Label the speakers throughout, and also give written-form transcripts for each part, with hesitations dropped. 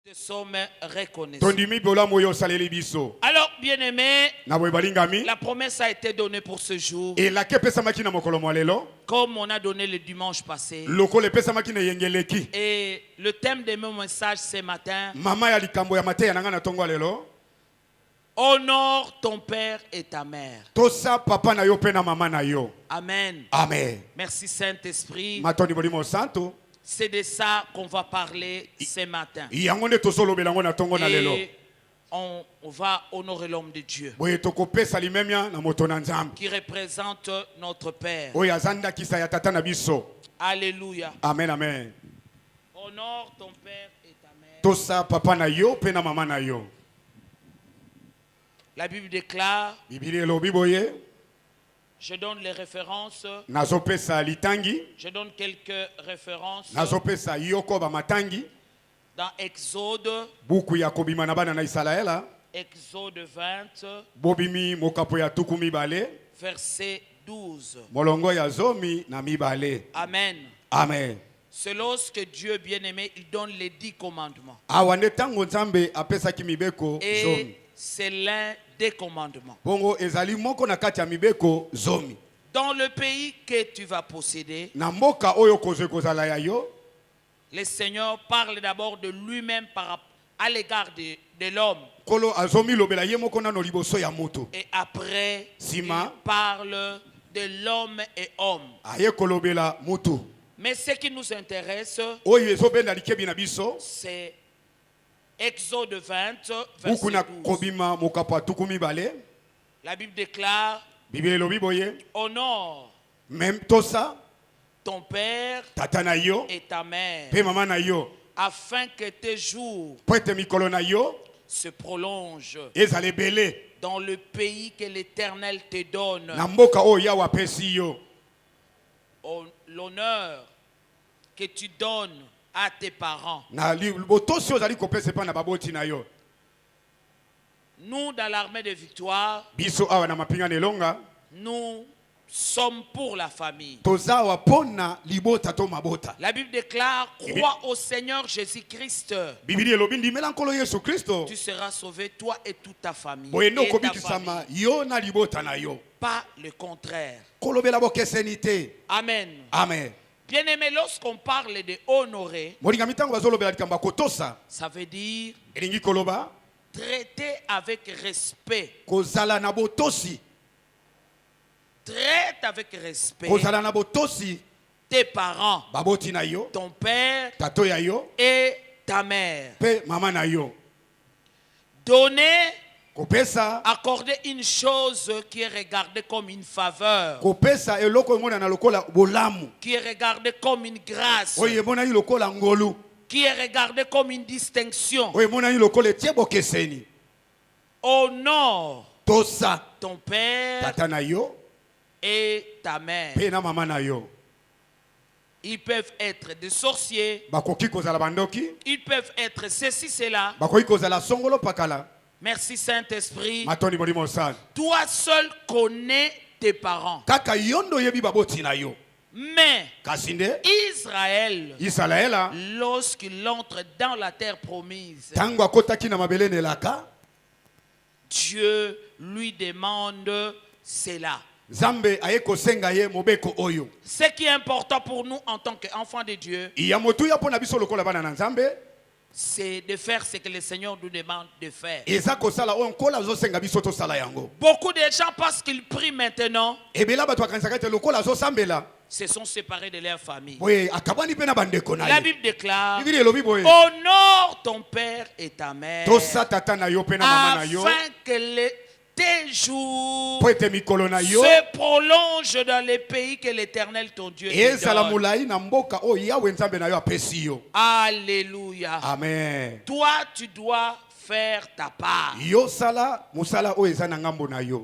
Speaker 1: Te sommes reconnaissants.
Speaker 2: Alors, bien-aimés,
Speaker 1: la promesse a été donnée pour ce jour. Comme on a donné le dimanche passé. Et le thème de mon message ce matin: honore ton père et ta mère. Amen.
Speaker 2: Amen.
Speaker 1: Merci Saint-Esprit. C'est de ça qu'on va parler ce matin. Et on va honorer l'homme de Dieu qui représente notre Père. Alléluia.
Speaker 2: Amen, amen.
Speaker 1: Honore ton père et ta mère.
Speaker 2: Tosa papa na yo pe na mama na yo.
Speaker 1: La Bible déclare, je donne les références. Je donne quelques références. Dans Exode, Exode 20, verset 12. Amen.
Speaker 2: Amen.
Speaker 1: C'est lorsque Dieu bien-aimé, il donne les 10 commandements. Et c'est l'un des commandements. Dans le pays que tu vas posséder, le Seigneur parle d'abord de lui-même à l'égard de l'homme. Et après, il parle de l'homme et homme. Mais ce qui nous intéresse, c'est Exode 20, verset 12. La Bible déclare, honore ton père et ta mère, afin que tes jours se prolongent dans le pays que l'Éternel te donne. L'honneur que tu donnes à tes parents. Nous, dans l'armée de victoire, nous sommes pour la famille. La Bible déclare, crois au Seigneur Jésus-Christ. Tu seras sauvé, toi et toute ta famille. Et ta famille. Pas le contraire. Amen.
Speaker 2: Amen.
Speaker 1: Bien-aimé, lorsqu'on parle de honorer, ça veut dire traiter avec respect. Traite avec respect tes parents, ton père et ta mère. Donner, accorder une chose qui est regardée comme une faveur, qui est regardée comme une grâce, qui est regardée comme une distinction. Honore ton père et ta mère. Ils peuvent être des sorciers. Ils peuvent être ceci, cela. Merci Saint-Esprit. Toi seul connais tes parents. Mais Israël, lorsqu'il entre dans la terre promise, Dieu lui demande cela. Ce qui est important pour nous en tant qu'enfants de Dieu, c'est de faire ce que le Seigneur nous demande de faire. Beaucoup de gens, parce qu'ils prient maintenant, se sont séparés de leur famille. La Bible déclare, honore ton père et ta mère, afin que tes jours se prolongent dans les pays que l'Éternel ton Dieu te donne. Alléluia.
Speaker 2: Amen.
Speaker 1: Toi, tu dois faire ta part.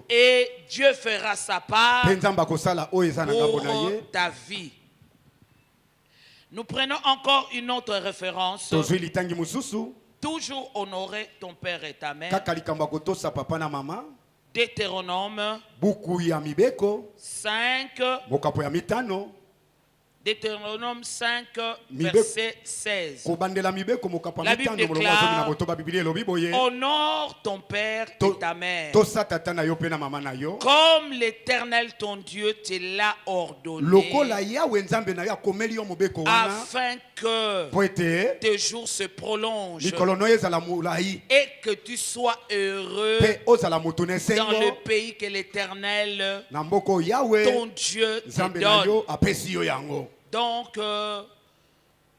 Speaker 1: Et Dieu fera sa part pour ta vie. Nous prenons encore une autre référence. Toujours honorer ton père et ta mère. Deutéronome 5, Deutéronome 5, verset 16. La Bible déclare: honore ton père et ta mère, comme l'Éternel ton Dieu te l'a ordonné, afin que tes jours se prolongent et que tu sois heureux dans le pays que l'Éternel ton Dieu te donne. Donc,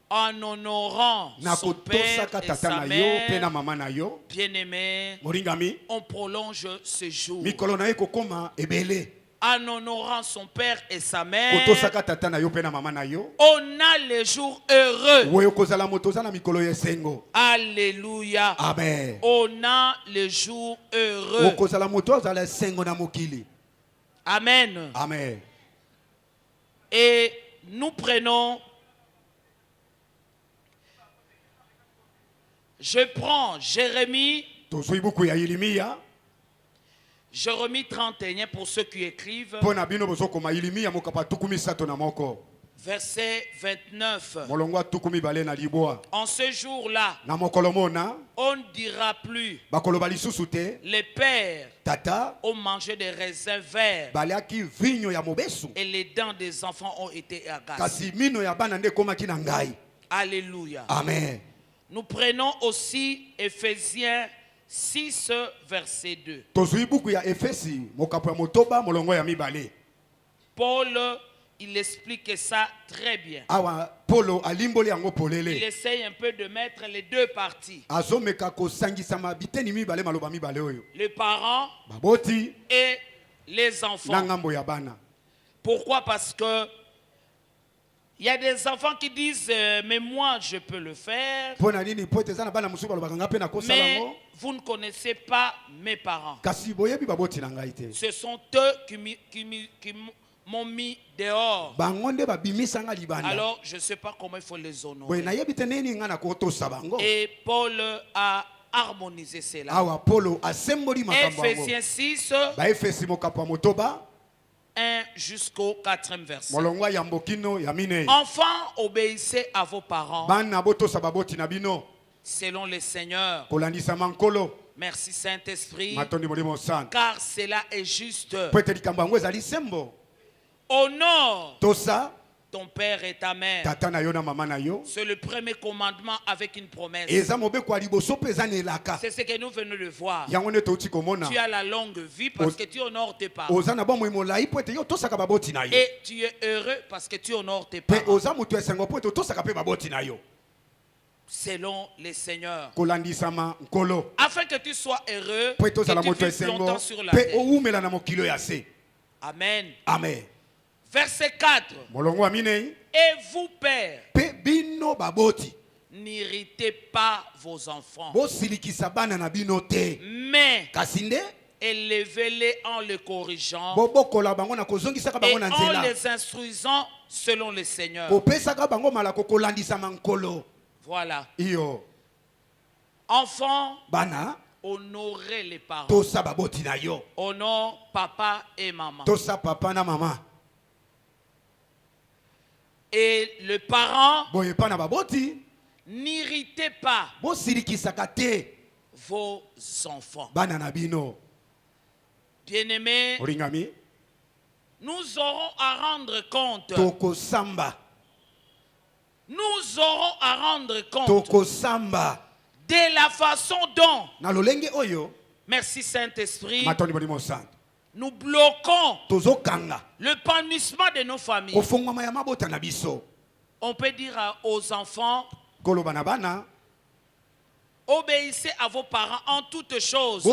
Speaker 1: en honorant son père et sa mère, bien-aimé, on prolonge ce jour. En honorant son père et sa mère, on a les jours heureux. Alléluia.
Speaker 2: Amen.
Speaker 1: On a les jours heureux. Amen.
Speaker 2: Amen.
Speaker 1: Et nous prenons, je prends Jérémie 31 pour ceux qui écrivent, verset 29. En ce jour-là, on ne dira plus les pères ont mangé des raisins verts et les dents des enfants ont été agacées. Alléluia.
Speaker 2: Amen.
Speaker 1: Nous prenons aussi Éphésiens 6, verset 2. Paul, il explique ça très bien. Il essaye un peu de mettre les deux parties. Les parents et les enfants. Pourquoi? Parce que il y a des enfants qui disent mais moi je peux le faire. Mais vous ne connaissez pas mes parents. Ce sont eux qui m'ont mis dehors. Alors je ne sais pas comment il faut les honorer. Et Paul a harmonisé cela. Éphésiens 6, 1 jusqu'au 4e verset. Enfants, obéissez à vos parents selon le Seigneur. Merci Saint-Esprit, car cela est juste. Honore ton père et ta mère. C'est le premier commandement avec une promesse. C'est ce que nous venons de voir. Tu as la longue vie parce que tu honores tes parents. Et tu es heureux parce que tu honores tes parents. Selon les seigneurs. Afin que tu sois heureux et que tu vives longtemps sur la terre. Amen.
Speaker 2: Amen.
Speaker 1: Verset 4. Et vous, pères, n'irritez pas vos enfants, mais élevez-les en les corrigeant et en les instruisant selon le Seigneur. Voilà. Enfants, honorez les parents. Honore papa et maman. Et le parent, n'irritez pas vos enfants. Bien-aimés, nous aurons à rendre compte. Nous aurons à rendre compte de la façon dont, merci Saint-Esprit, nous bloquons l'épanouissement de nos familles. On peut dire aux enfants, obéissez à vos parents en toutes choses.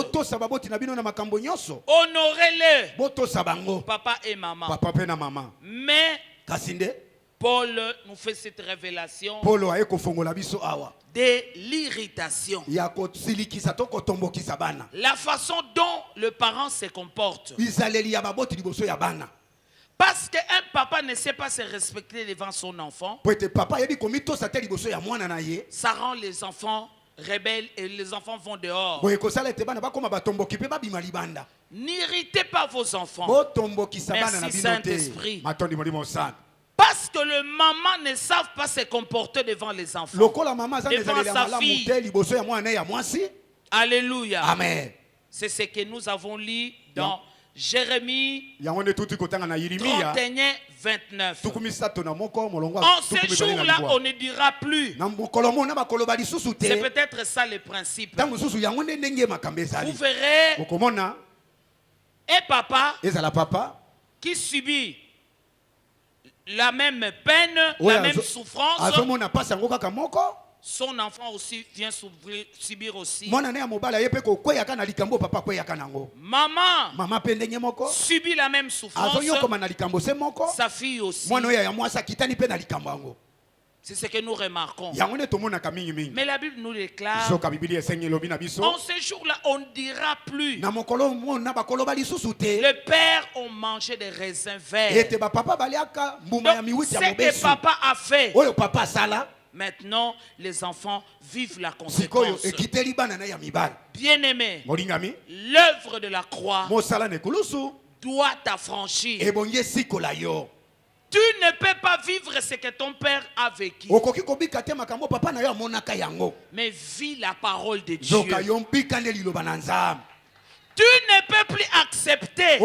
Speaker 1: Honorez-les, papa et maman. Mais Paul nous fait cette révélation de l'irritation. La façon dont le parent se comporte. Parce qu'un papa ne sait pas se respecter devant son enfant, ça rend les enfants rebelles et les enfants vont dehors. N'irritez pas vos enfants. Merci Saint-Esprit. Parce Lorsque le maman ne savent pas se comporter devant les enfants, devant sa fille. Alléluia.
Speaker 2: Amen.
Speaker 1: C'est ce que nous avons lu dans Jérémie 31, 29. En ce jour-là, on ne dira plus. C'est peut-être ça le principe. Vous verrez un papa qui subit la même peine, la même souffrance. Son enfant aussi vient subir aussi. Maman subit la même souffrance. Sa fille aussi. C'est ce que nous remarquons. Mais la Bible nous déclare, en ce jour-là, on ne dira plus. Le père a mangé des raisins verts. Donc, ce que papa a fait, maintenant, les enfants vivent la conséquence. Bien-aimé, l'œuvre de la croix doit t'affranchir. Tu ne peux pas vivre ce que ton père a vécu. Mais vis la parole de Dieu. Tu ne peux plus accepter que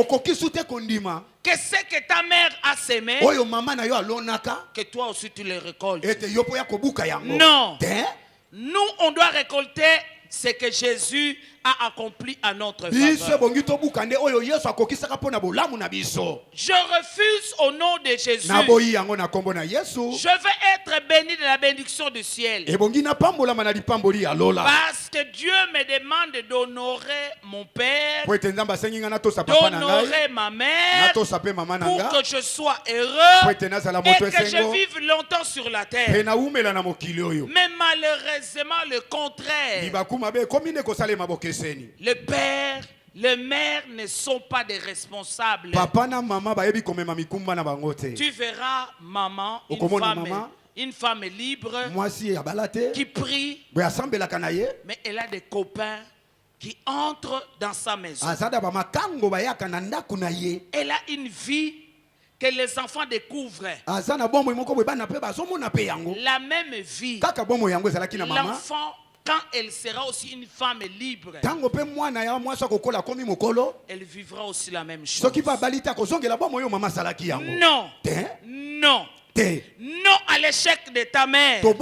Speaker 1: ce que ta mère a sémé, que toi aussi tu le récoltes. Non. Nous, on doit récolter ce que Jésus a accompli à notre faveur. Je refuse au nom de Jésus. Je veux être béni de la bénédiction du ciel. Parce que Dieu me demande d'honorer mon père, d'honorer ma mère, pour que je sois heureux et que je vive longtemps sur la terre. Mais malheureusement, le contraire. Le père, les mères ne sont pas des responsables. Tu verras maman, une femme libre qui prie, mais elle a des copains qui entrent dans sa maison. Elle a une vie que les enfants découvrent. La même vie. L'enfant, quand elle sera aussi une femme libre, elle vivra aussi la même chose. Non. Non. Non à l'échec de ta mère. Non.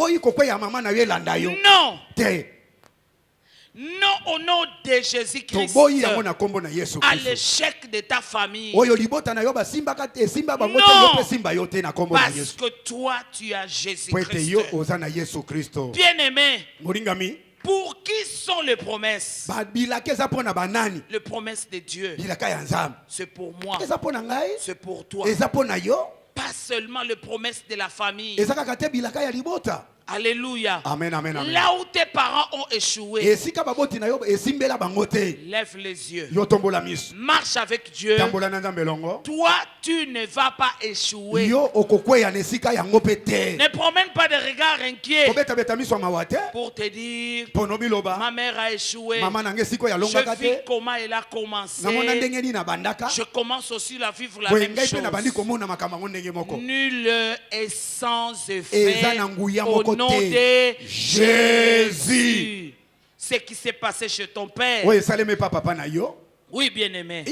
Speaker 1: Non au nom de Jésus-Christ. À l'échec de ta famille. Non. Parce que toi, tu as Jésus-Christ. Bien-aimé. Pour qui sont les promesses? Les promesses de Dieu. C'est pour moi. C'est pour toi. Pas seulement les promesses de la famille. Alléluia.
Speaker 2: Amen, amen, amen.
Speaker 1: Là où tes parents ont échoué, lève les yeux. Marche avec Dieu. Toi, tu ne vas pas échouer. Ne promène pas de regard inquiet pour te dire, ma mère a échoué. Je vis comment elle a commencé. Je commence aussi à vivre la même chose. Nul est sans effet au nom de Jésus. Ce qui s'est passé chez ton père. Oui, bien-aimé.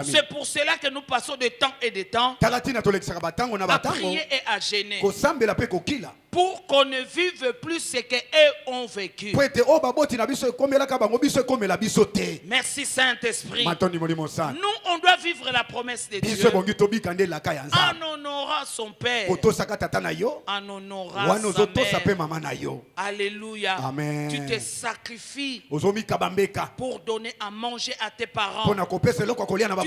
Speaker 1: C'est pour cela que nous passons de temps et de temps à prier et à gêner. Pour qu'on ne vive plus ce qu'eux ont vécu. Merci Saint-Esprit. Nous, on doit vivre la promesse de Dieu. En honorant son père. En honorant sa mère. Alléluia.
Speaker 2: Amen.
Speaker 1: Tu te sacrifies pour donner à manger à tes parents. Tu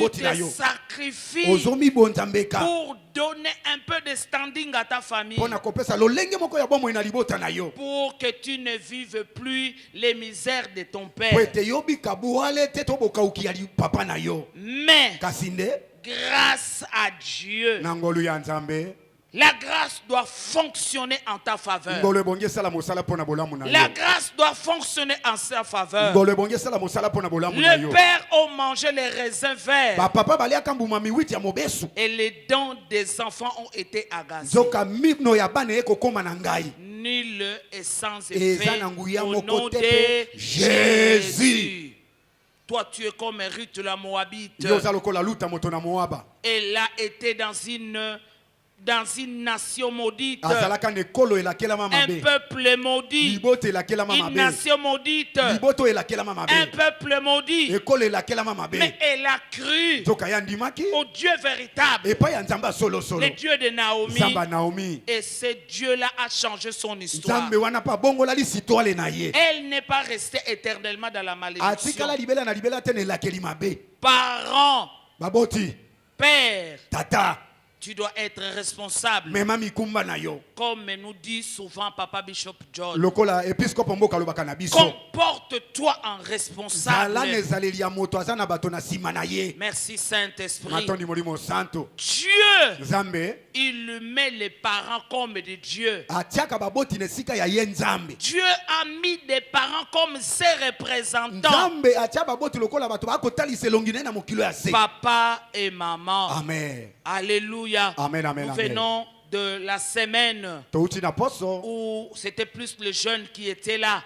Speaker 1: te sacrifies pour donner un peu de standing à ta famille. Pour que tu ne vives plus les misères de ton père. Mais grâce à Dieu, La grâce doit fonctionner en ta faveur. La grâce doit fonctionner en sa faveur. Le père a mangé les raisins verts. Et les dents des enfants ont été agacées. Nul est sans effet au nom de Jésus. Toi, tu es comme Ruth la Moabite. Elle a été dans une nation maudite, un peuple maudit, une nation maudite, un peuple maudit. Mais elle a cru au Dieu véritable, le Dieu de Naomi. Et ce Dieu-là a changé son histoire. Elle n'est pas restée éternellement dans la malédiction. Parents, père, tata, tu dois être responsable. Comme nous dit souvent Papa Bishop John. Comporte-toi en responsable. Merci Saint-Esprit. Dieu, il met les parents comme des dieux. Dieu a mis des parents comme ses représentants. Papa et maman. Amen. Alléluia.
Speaker 2: Amen, amen,
Speaker 1: nous venons de la semaine où c'était plus les jeunes qui étaient là.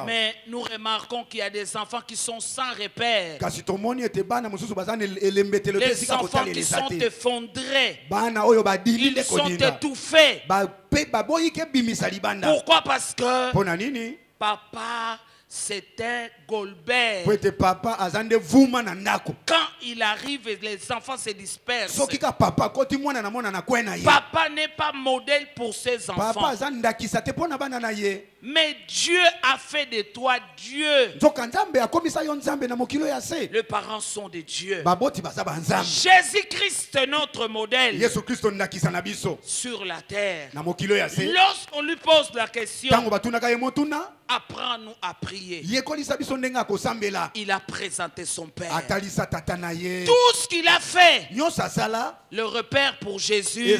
Speaker 1: Mais nous remarquons qu'il y a des enfants qui sont sans repère. Les enfants qui sont effondrés. Ils sont étouffés. Pourquoi? Parce que papa, c'était Goldberg. Quand il arrive, les enfants se dispersent. Papa n'est pas modèle pour ses enfants. Mais Dieu a fait de toi Dieu. Les parents sont de Dieu. Jésus-Christ est notre modèle sur la terre. Lorsqu'on lui pose la question, apprends-nous à prier, il a présenté son Père. Tout ce qu'il a fait, le repère pour Jésus,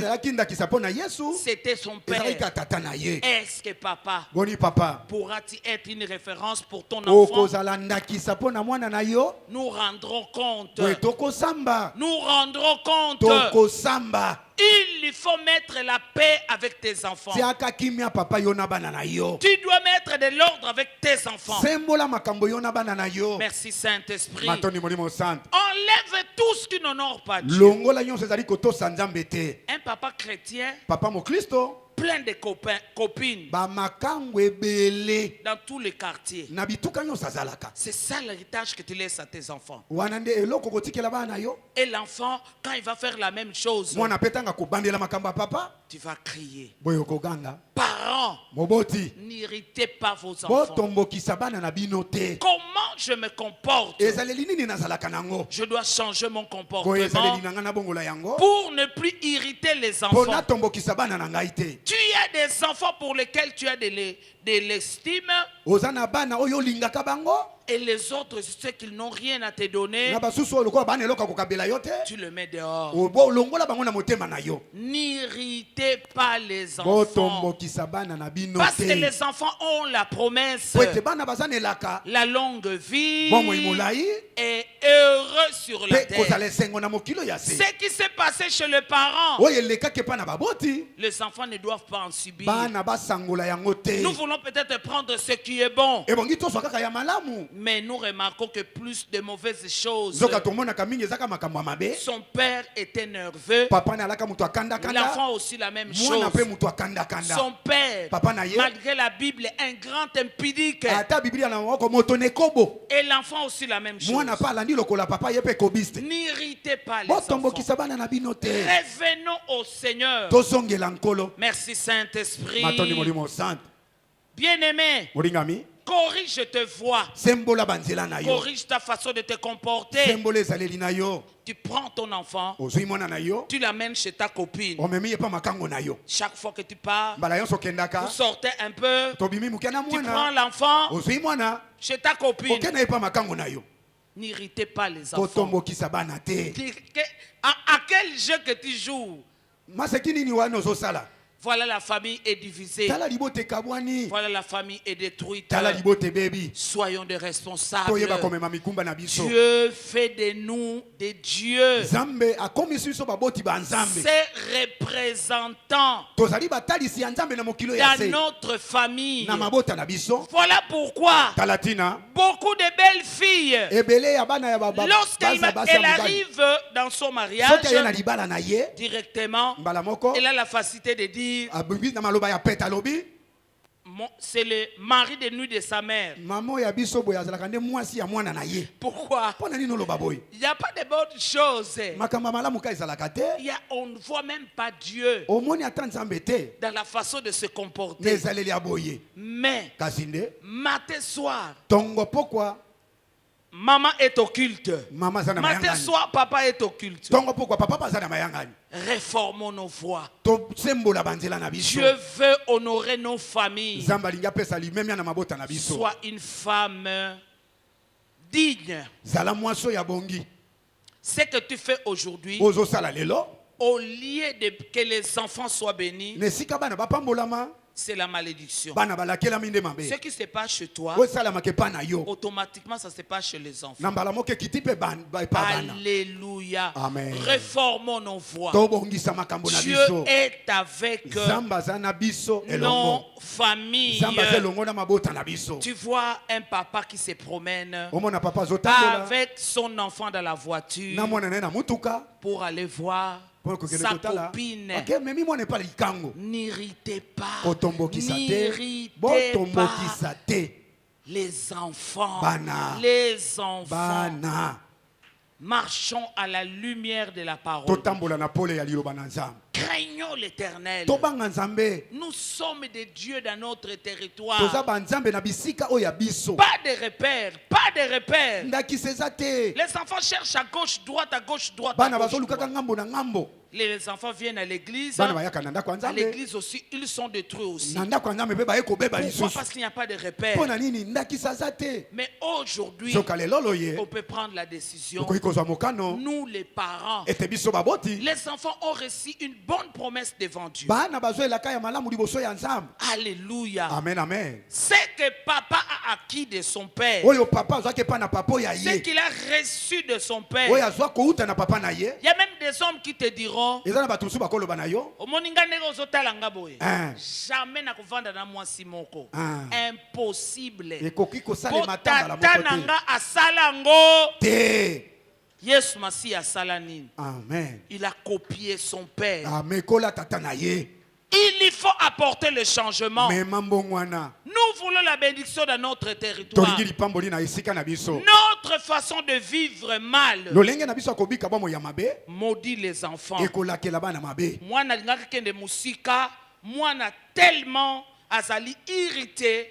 Speaker 1: c'était son Père. Est-ce que papa pourra-t-il être une référence pour ton enfant? Nous rendrons compte. Nous rendrons compte. Il faut mettre la paix avec tes enfants. Tu dois mettre de l'ordre avec tes enfants. Merci Saint-Esprit. Enlève tout ce qui n'honore pas Dieu. Un papa chrétien, plein de copains, copines, dans tous les quartiers. C'est ça l'héritage que tu laisses à tes enfants. Et l'enfant, quand il va faire la même chose, tu vas crier. Parents, n'irritez pas vos enfants. Comment je me comporte? Je dois changer mon comportement pour ne plus irriter les enfants. Tu as des enfants pour lesquels tu as de l'estime. Et les autres, ceux qui n'ont rien à te donner, tu le mets dehors. N'irritez pas les enfants. Parce que les enfants ont la promesse, la longue vie et heureux sur la terre. Ce qui s'est passé chez les parents, les enfants ne doivent pas en subir. Nous voulons peut-être prendre ce qui est bon, mais nous remarquons que plus de mauvaises choses. Son père était nerveux. L'enfant aussi la même chose. Son père, malgré la Bible, est un grand impudique. Et l'enfant aussi la même chose. N'irritez pas les enfants. Revenons au Seigneur. Merci Saint-Esprit. Bien-aimé, corrige tes voix. Corrige ta façon de te comporter. Tu prends ton enfant, tu l'amènes chez ta copine. Chaque fois que tu pars, vous sortez un peu, tu prends l'enfant chez ta copine. N'irritez pas les enfants. À quel jeu que tu joues? Voilà, la famille est divisée. Voilà, la famille est détruite. Soyons des responsables. Dieu fait de nous des dieux. Ses représentants dans notre famille. Voilà pourquoi beaucoup de belles filles, lorsqu'elle arrive dans son mariage, directement, elle a la facilité de dire c'est le mari de nuit de sa mère. Pourquoi? Il n'y a pas de bonnes choses. On ne voit même pas Dieu dans la façon de se comporter. Mais matin soir, maman est au culte. Matin soir, papa est au culte. Réformons nos voix. Dieu veut honorer nos familles. Sois une femme digne. Ce que tu fais aujourd'hui, au lieu de que les enfants soient bénis, c'est la malédiction. Ce qui se passe chez toi, automatiquement ça se passe chez les enfants. Alléluia. Amen. Réformons nos voix. Dieu est avec nos familles. Tu vois un papa qui se promène avec son enfant dans la voiture pour aller voir sa copine. N'irritez pas. N'irritez pas les enfants. Les enfants. Marchons à la lumière de la parole. Craignons l'Éternel. Nous sommes des dieux dans notre territoire. Pas de repères. Pas de repères. Les enfants cherchent à gauche, droite, à gauche, droite. Les enfants viennent à l'église. À l'église aussi, ils sont détruits aussi. Pourquoi? Parce qu'il n'y a pas de repères. Mais aujourd'hui, on peut prendre la décision. Nous, les parents, les enfants ont reçu une bonne promesse devant Dieu. Alléluia.
Speaker 2: Amen, amen.
Speaker 1: Ce que papa a acquis de son père, ce qu'il a reçu de son père, il y a même des hommes qui te diront, jamais na kovanda na mwasi moko. Impossible. Tata nanga asalango. Yesu Masi asala nini?
Speaker 2: Amen.
Speaker 1: Il a copié son père.
Speaker 2: Amen.
Speaker 1: Il faut apporter le changement. Nous voulons la bénédiction dans notre territoire. Notre façon de vivre mal maudit les enfants. Moi, je musika, moi, tellement azali irrité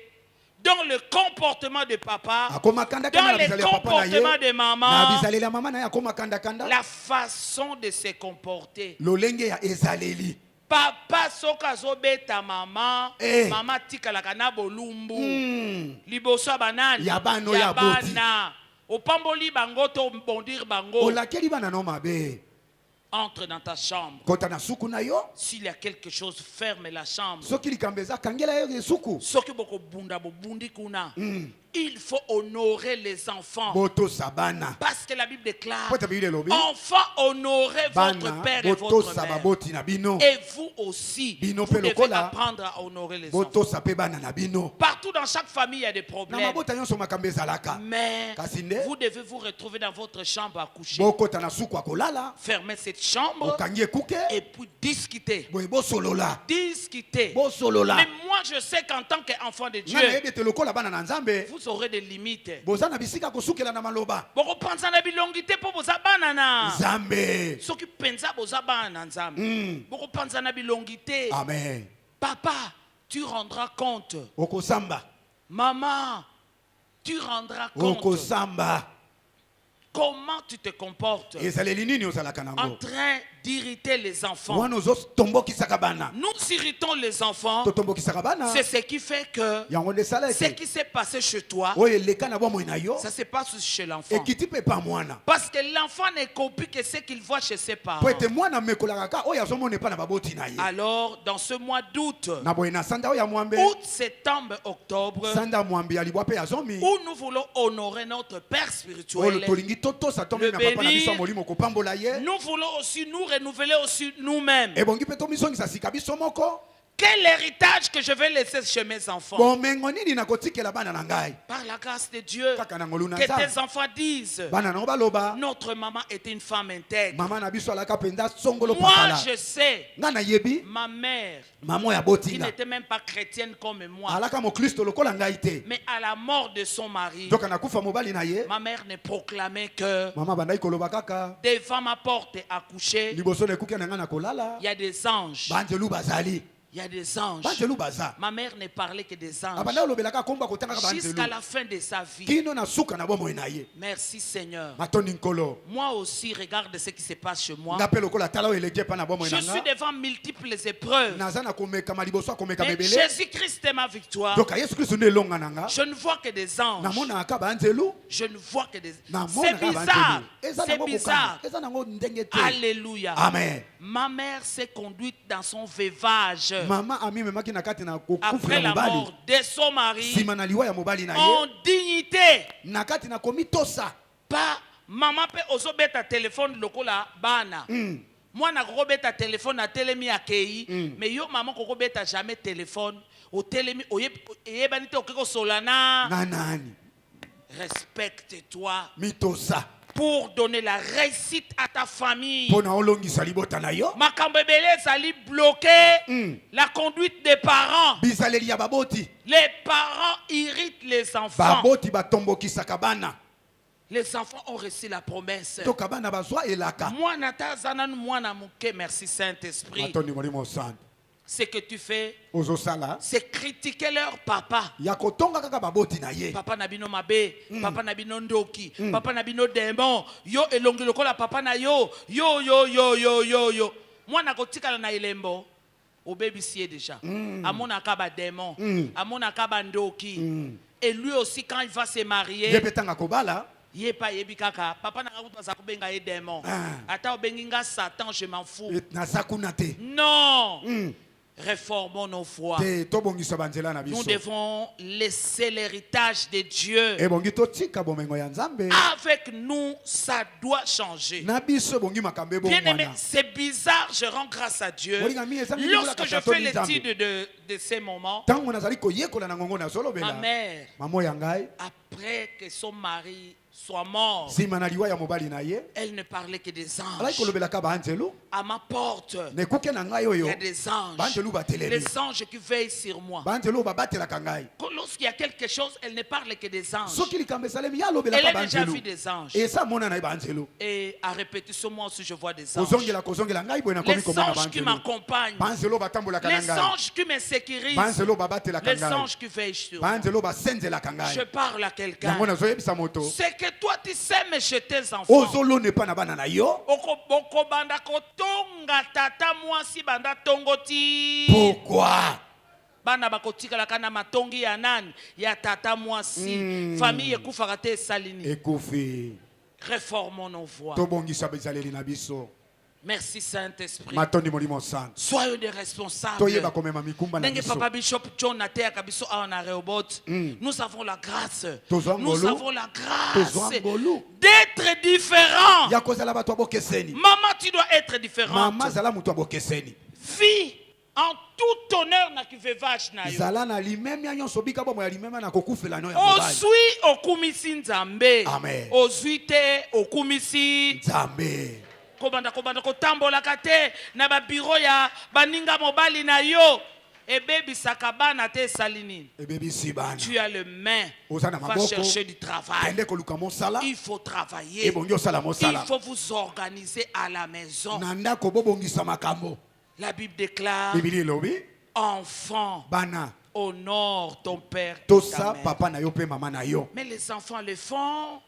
Speaker 1: dans le comportement de papa, dans le comportement de maman, la façon de se comporter. Papa soka zobeta mama, mama tika la kana bolumbu, liboso banani, yabana, opamboli bango to bondir bango. Entre dans ta chambre. S'il y a quelque chose, ferme la chambre. Il faut honorer les enfants. Parce que la Bible déclare, enfants, honorez votre père et votre mère. Et vous aussi, vous devez apprendre à honorer les enfants. Partout dans chaque famille, il y a des problèmes. Mais vous devez vous retrouver dans votre chambre à coucher. Fermez cette chambre et puis discuter. Discuter. Mais moi, je sais qu'en tant qu'enfant de Dieu, vous aurez des limites.
Speaker 2: Amen.
Speaker 1: Papa, tu rendras compte. Maman, tu rendras compte. Comment tu te comportes en train d'irriter les enfants. Nous irritons les enfants. C'est ce qui fait que ce qui s'est passé chez toi, ça se passe chez l'enfant. Parce que l'enfant ne copie que ce qu'il voit chez ses parents. Alors, dans ce mois d'août, août, septembre, octobre, où nous voulons honorer notre Père spirituel, le bénir, nous voulons aussi nous renouveler aussi nous-mêmes. Quel héritage que je vais laisser chez mes enfants? Par la grâce de Dieu, que tes enfants disent, notre maman était une femme intègre. Moi, je sais, ma mère, qui n'était même pas chrétienne comme moi, mais à la mort de son mari, ma mère ne proclamait que devant ma porte à coucher, il y a des anges. Il y a des anges. Ma mère ne parlait que des anges jusqu'à la fin de sa vie. Merci Seigneur. Moi aussi, regarde ce qui se passe chez moi. Je suis devant multiples épreuves. Mais Jésus-Christ est ma victoire. Je ne vois que des anges. Je ne vois que des anges. C'est bizarre. C'est bizarre. Alléluia.
Speaker 2: Amen.
Speaker 1: Ma mère s'est conduite dans son veuvage. Après la mort de son mari, en dignité. Pas maman peut aussi beta téléphone lokola bana. Moi na robeta téléphone à télémi akei, mais yo maman ko beta jamais téléphone au télémi oyebanite okeko solana. Respecte-toi. Pour donner la réussite à ta famille. Makambebele sali bloquer la conduite des parents. Les parents irritent les enfants. Les enfants ont reçu la promesse. Merci Saint-Esprit. Ce que tu fais, c'est critiquer leur papa. Papa nabino mabe, papa nabino ndoki, papa nabino démon, yo elongi lokola papa na yo, yo. Moi nakotika na ilembo, au baby sié déjà. Amona kaba démon, amona kaba ndoki. Et lui aussi quand il va se marier, yepa yebikaka papa na kakuta za kubenga ye démon. Ata obenginga Satan, je m'en fous. Non. Réformons nos voies. Nous devons laisser l'héritage de Dieu. Avec nous, ça doit changer. Bien aimé, c'est bizarre, je rends grâce à Dieu. Lorsque je fais l'étude de ces moments, ma mère, après que son mari soit mort, elle ne parlait que des anges. À ma porte, il y a des anges. Les anges qui veillent sur moi. Lorsqu'il y a quelque chose, elle ne parle que des anges. Elle a déjà vu des anges. Et à répétition, moi aussi je vois des anges. Les anges qui m'accompagnent. Les anges qui me sécurisent. Les anges qui veillent sur moi. Je parle à quelqu'un. C'est que toi tu sèmes chez tes enfants.
Speaker 2: Pourquoi?
Speaker 1: Bana bakotika la kana matongi ya nani ya tata mwasi famille ekufaka te salini
Speaker 2: ekufi.
Speaker 1: Réformons nos voies. Merci Saint-Esprit. Soyons des responsables. Papa Bishop John Natea Kabiso Awana Rehoboth. Nous avons la grâce. Nous avons la grâce d'être différents. Maman, tu dois être différente. Fille, en tout honneur na kivevage na yo. Ozui okumisi Nzambe. Ozui te okumisi Nzambe. Kobanda kotambola kate na ba bureau ya baninga mobali na yo. Ebebi sakabana te salini. Tu as le main. Va chercher du travail. Il faut travailler. Il faut vous organiser à la maison. La Bible déclare, enfant, honore ton père et ta mère. Mais les enfants le font.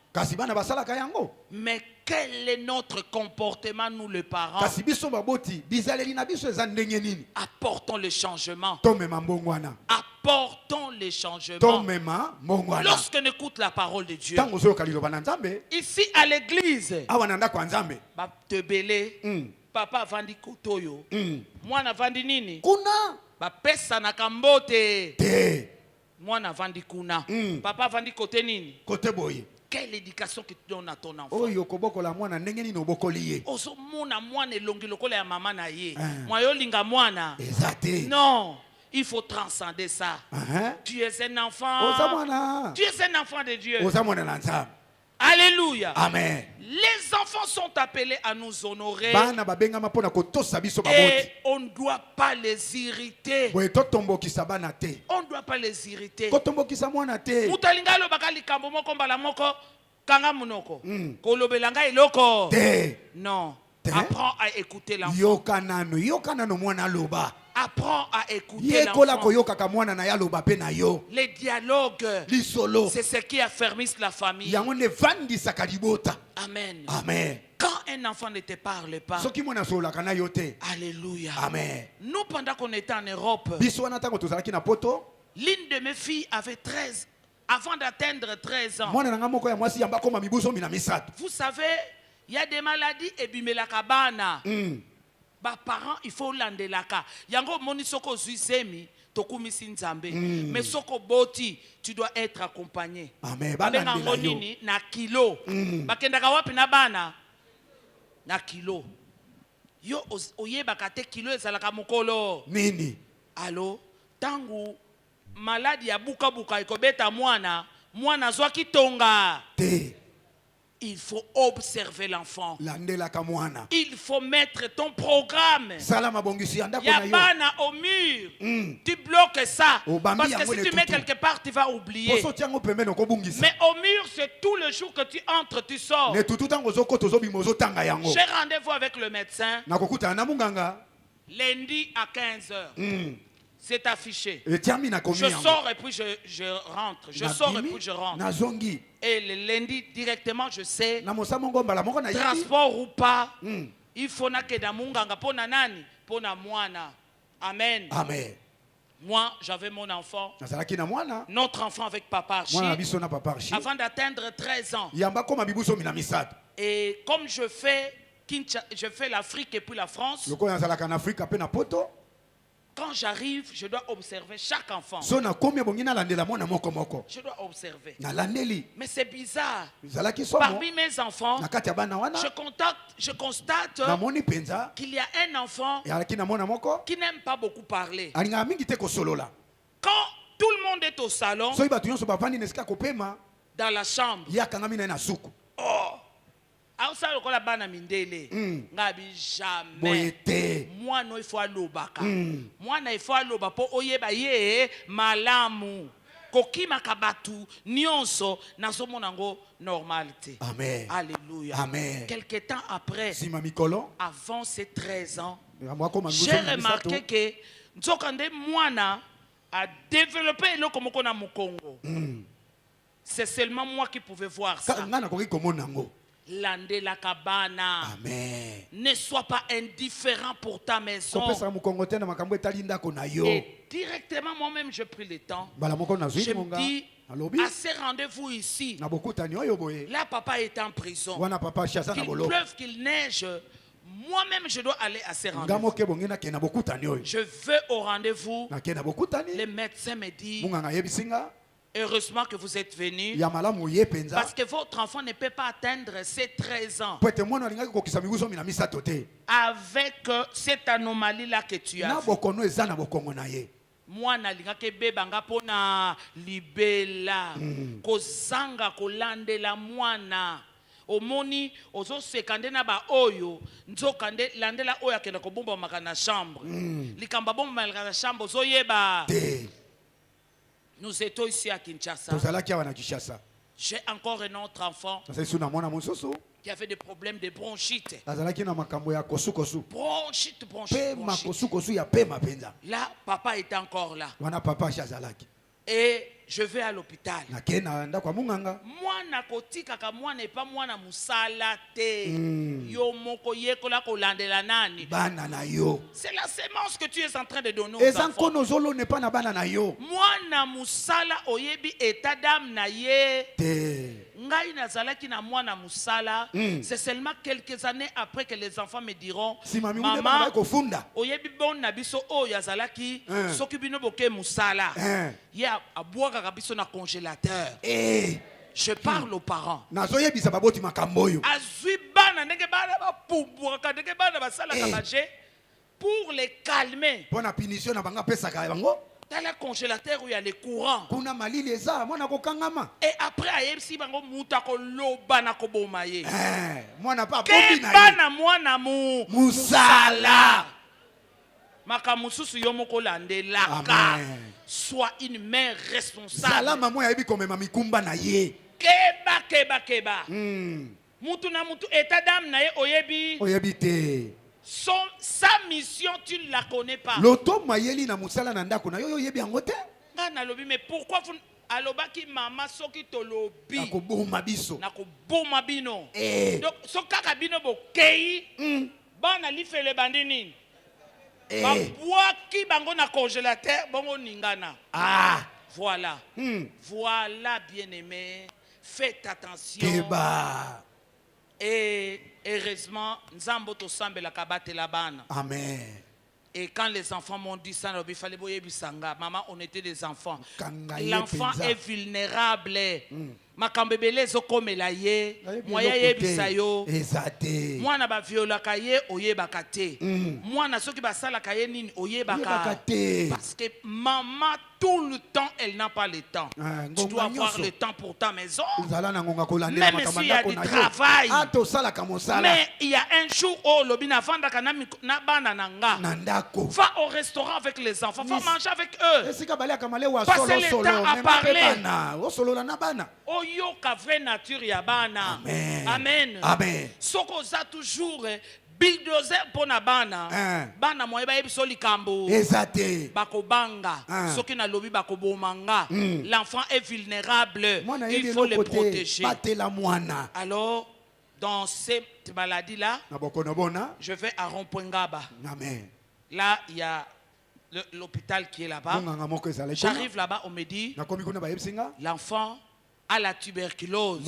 Speaker 1: Mais Quel est notre comportement, nous les parents? Apportons le changement. Apportons les changements. Lorsqu'on écoute la parole de Dieu, ici à l'église, te belé, papa vandi kotoyo, moi na vandi nini, ba pesa na kambote, moi na vandi kuna, papa vandi côté nini, côté boye. Quelle éducation que tu donnes à ton enfant? Oso mona mwana elongi lokola ya mama na ye. Mwa linga mwana. Non, il faut transcender ça. Tu es un enfant. Tu es un enfant de Dieu. Alléluia.
Speaker 2: Amen.
Speaker 1: Les enfants sont appelés à nous honorer. Et on ne doit pas les irriter. On ne doit pas les irriter. Mutalingalo bakali kambo moko mbala moko kanga munoko. Kolobelanga iloko. Non. Apprends à écouter l'enfant. Apprends à écouter l'enfant. Les dialogues, c'est ce qui affermisse la famille. Amen.
Speaker 2: Amen.
Speaker 1: Quand un enfant ne te parle pas, alléluia.
Speaker 2: Amen.
Speaker 1: Nous, pendant qu'on était en Europe, l'une de mes filles avait 13, avant d'atteindre 13 ans. Vous savez, il y a des maladies et bimelakabana. Ba parents, il faut landelaka. Yango moni soko zuisemi tokumisi nzambe. Mais soko boti, tu dois être accompagné.
Speaker 2: Amen.
Speaker 1: Ba ngonini na kilo. Ba kendaka wapi na bana na kilo. Yo oyeba kate kilo ezalaka mokolo.
Speaker 2: Nini?
Speaker 1: Allo, tangu maladi ya buka buka ikobeta mwana zwa kitonga. Il faut observer l'enfant. Il faut mettre ton programme. Yabana au mur. Tu bloques ça. Parce que si tu mets quelque part, tu vas oublier. Mais au mur, c'est tout le jour que tu entres, tu sors. J'ai rendez-vous avec le médecin. Lundi à 15h. C'est affiché. Je sors et puis je rentre. Je sors et puis je rentre. Et le lundi, directement, je sais, transport ou pas, il faut que damunganga pona nani, pona mwana. Amen.
Speaker 2: Amen.
Speaker 1: Moi, j'avais mon enfant. Notre enfant avec papa Archie. Avant d'atteindre 13 ans. Et comme je fais l'Afrique et puis la France. Quand j'arrive, je dois observer chaque enfant. Je dois observer. Mais c'est bizarre. Parmi mes enfants, je constate qu'il y a un enfant qui n'aime pas beaucoup parler. Quand tout le monde est au salon, dans la chambre, oh, jamais. Moi, il faut alobaka. Moi, il faut aloba po oyeba ye malamu. Koki makabatu nyonso naso monango normalité.
Speaker 2: Amen.
Speaker 1: Alléluia.
Speaker 2: Amen.
Speaker 1: Quelque temps après, avant ces 13 ans, j'ai remarqué que Nzokande Mwana a développé le komokona Mukongo. C'est seulement moi qui pouvais voir ça. Landela kabana.
Speaker 2: Amen.
Speaker 1: Ne sois pas indifférent pour ta maison. Et directement, moi-même, j'ai pris le temps. Je me dis, à ces rendez-vous ici, là, papa est en prison. Qu'il pleuve, qu'il neige, moi-même, je dois aller à ces rendez-vous. Je vais au rendez-vous. Le médecin me dit, heureusement que vous êtes venus, parce que votre enfant ne peut pas atteindre ses 13 ans avec cette anomalie-là que tu as. Moi, nalingake bebanga pona libela kozanga kolande la mwana omoni ozo sekande na ba oyo nzokande landela oyo akenda kobomba makana chambre likamba bomba makana chambre ozo yeba. Nous étions ici à Kinshasa. J'ai encore un autre enfant qui avait des problèmes de bronchite. Bronchite. Là, papa était encore là. Et je vais à l'hôpital. Mwana kotika ka mwana epa mwana musala te. Yo moko yekola kolandela nani.
Speaker 2: Bana na yo.
Speaker 1: C'est la sémence que tu es en train de donner aux enfants. Mwana musala oyebi état d'âme na ye. Ngai nazalaki na mwana musala. C'est seulement quelques années après que les enfants me diront maman oyebi bon na biso o yazalaki soki bino boke musala. Ya aboaka kabiso na congélateur. Je parle aux parents. Azui bana ndenge bana ba pubuaka ndenge bana basala kabaje pour les calmer.
Speaker 2: Bona punition na banga pesa ka bango.
Speaker 1: Dans le congélateur où il y a les courants.
Speaker 2: Kuna malili eza mwana ko kangama.
Speaker 1: Et après ayebisi bango muta ko loba na ko boma ye.
Speaker 2: Mwana pa bombi na ye.
Speaker 1: Bana mwana
Speaker 2: musala.
Speaker 1: Makamususu yomoko landelaka. Sois une mère responsable.
Speaker 2: Salama mo yabi komema mikumba na ye.
Speaker 1: Keba. Mutu na mutu état d'âme na ye oyebi.
Speaker 2: Oyebi te.
Speaker 1: Sa mission tu ne la connais pas.
Speaker 2: Loto mayeli na musala na ndako na yo yebi angote.
Speaker 1: Ngana lobi mais pourquoi vous alobaki mama soki to lobi.
Speaker 2: Na ko boma biso.
Speaker 1: Na ko boma bino. Donc so kaka bino bokei. Bana li fele bandini. Ba boaki bango na congélateur bongo ningana. Voilà. Voilà bien-aimé, faites attention.
Speaker 2: Keba.
Speaker 1: Et heureusement, Nzambo to sambela kabate la bana.
Speaker 2: Amen.
Speaker 1: Et quand les enfants m'ont dit ça, il fallait boyer bisanga. Maman, on était des enfants. L'enfant est vulnérable. Makambebele zokome la ye, moya ye bisayo. Mwana ba viola kaye oye bakate. Mwana soki basala kaye nini oye bakate. Parce que maman tout le temps elle n'a pas le temps. Tu dois avoir le temps pour ta maison. Même s'il y a du travail. Mais il y a un jour où lobina vanda kana na bana nanga. Va au restaurant avec les enfants, va manger avec eux. Passer le temps à parler. Yoka vraie nature ya bana. Amen. Soko za toujours bulldozer pona bana. Bana moye ba yebiso likambo. Bako banga. Soki na lobi bako bomanga. L'enfant est vulnérable. Il faut le protéger. Alors dans cette maladie là, je vais à Rompoengaba. Là il y a l'hôpital qui est là-bas. J'arrive là-bas, on me dit l'enfant à la tuberculose.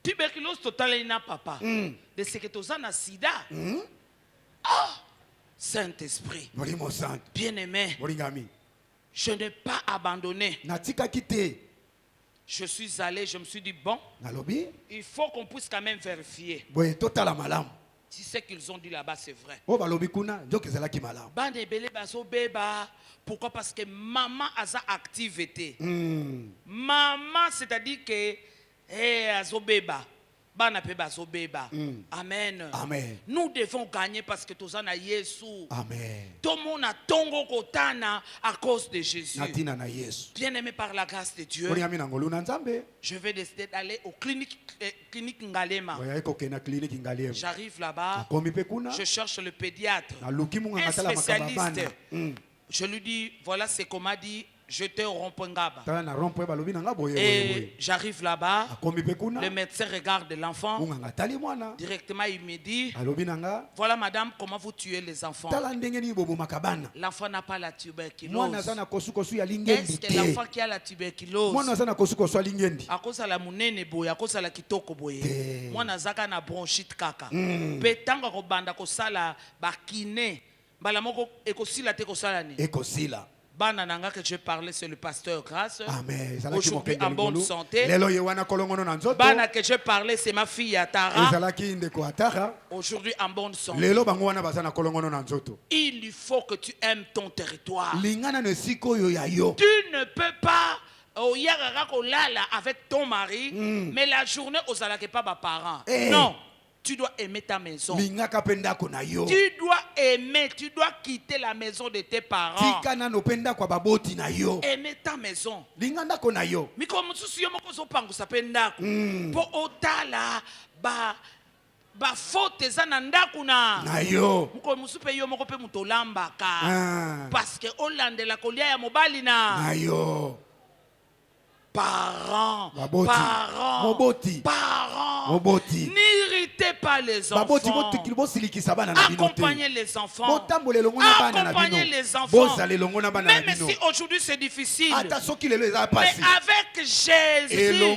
Speaker 1: Tuberculose totale na papa. De ce que tu as na sida. Saint-Esprit. Bien-aimé. Je n'ai pas abandonné. Je suis allé, je me suis dit bon. Il faut qu'on puisse quand même vérifier. Si ce qu'ils ont dit là-bas, c'est vrai. Pourquoi? Parce que maman a sa activité. Maman, c'est-à-dire que azobeba. Amen. Nous devons gagner parce que tous en a Jésus. Tout le monde a tongo kotana à cause de Jésus. Bien aimé par la grâce de Dieu. Je vais décider d'aller aux cliniques Ngalema. J'arrive là-bas. Je cherche le pédiatre. Un spécialiste. Je lui dis, voilà ce qu'on m'a dit. J'étais au Rompoengaba. Et j'arrive là-bas. Le médecin regarde l'enfant. Directement, il me dit, voilà madame, comment vous tuez les enfants. L'enfant n'a pas la tuberculose. Est-ce que l'enfant qui a la tuberculose, à cause de la mounene boye, à cause de la kitoko boye, moi nazaka na bronchite kaka. Petanga ko banda ko sala bakine, balamoko ekosila te ko sala ni. Bana nanga que je parlais, c'est le pasteur Grâce. Aujourd'hui en bonne santé. Bana que je parlais, c'est ma fille Atara. Aujourd'hui en bonne santé. Il faut que tu aimes ton territoire. Tu ne peux pas avec ton mari, mais la journée aux alakes pas mes parents. Non. Tu dois aimer ta maison. Tu dois aimer, tu dois quitter la maison de tes parents. Aimer ta maison. Mais comme tu es moko zo pango sapenda ko po otala ba ba faute eza na ndaku na
Speaker 2: yo
Speaker 1: mko musupe yo moko pe mutolambaka parce que olandela kolia ya mobali na
Speaker 2: yo
Speaker 1: parents, n'irritez pas les enfants. Accompagnez les enfants. Accompagnez les enfants. Même si aujourd'hui c'est difficile. Mais avec Jésus.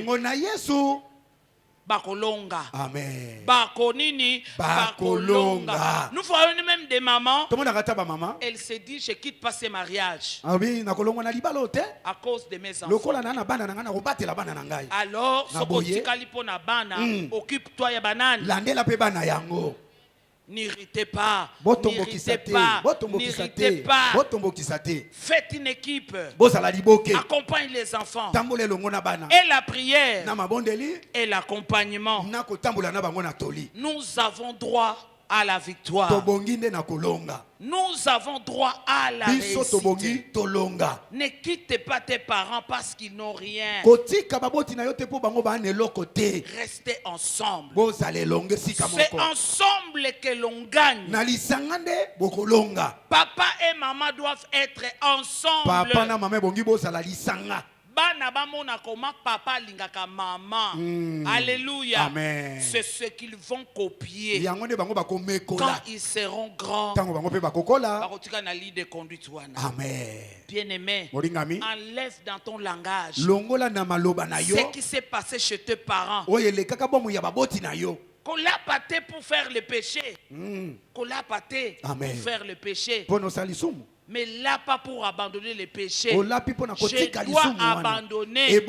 Speaker 1: Bakolonga.
Speaker 2: Amen.
Speaker 1: Bakonini. Bakolonga. Nous voyons même des mamans. Elle se dit je quitte pas ce mariage. À cause de mes enfants. Alors, occupe-toi ya banane. N'irritez pas. N'irritez pas. Faites une équipe. Accompagne les enfants. Et la prière. Et l'accompagnement. Nous avons droit à la victoire. Nous avons droit à la réussite. Ne quitte pas tes parents parce qu'ils n'ont rien. Restez ensemble. C'est ensemble que l'on gagne. Papa et maman doivent être ensemble. Bana bamona koma papa lingaka maman. Alléluia. C'est ce qu'ils vont copier. Quand ils seront grands. Bien-aimé, enlève dans ton langage ce qui s'est passé chez tes parents. Qu'on l'a pâté pour faire le péché. Qu'on l'a pâté pour faire le péché. Mais là, pas pour abandonner les péchés. Je dois abandonner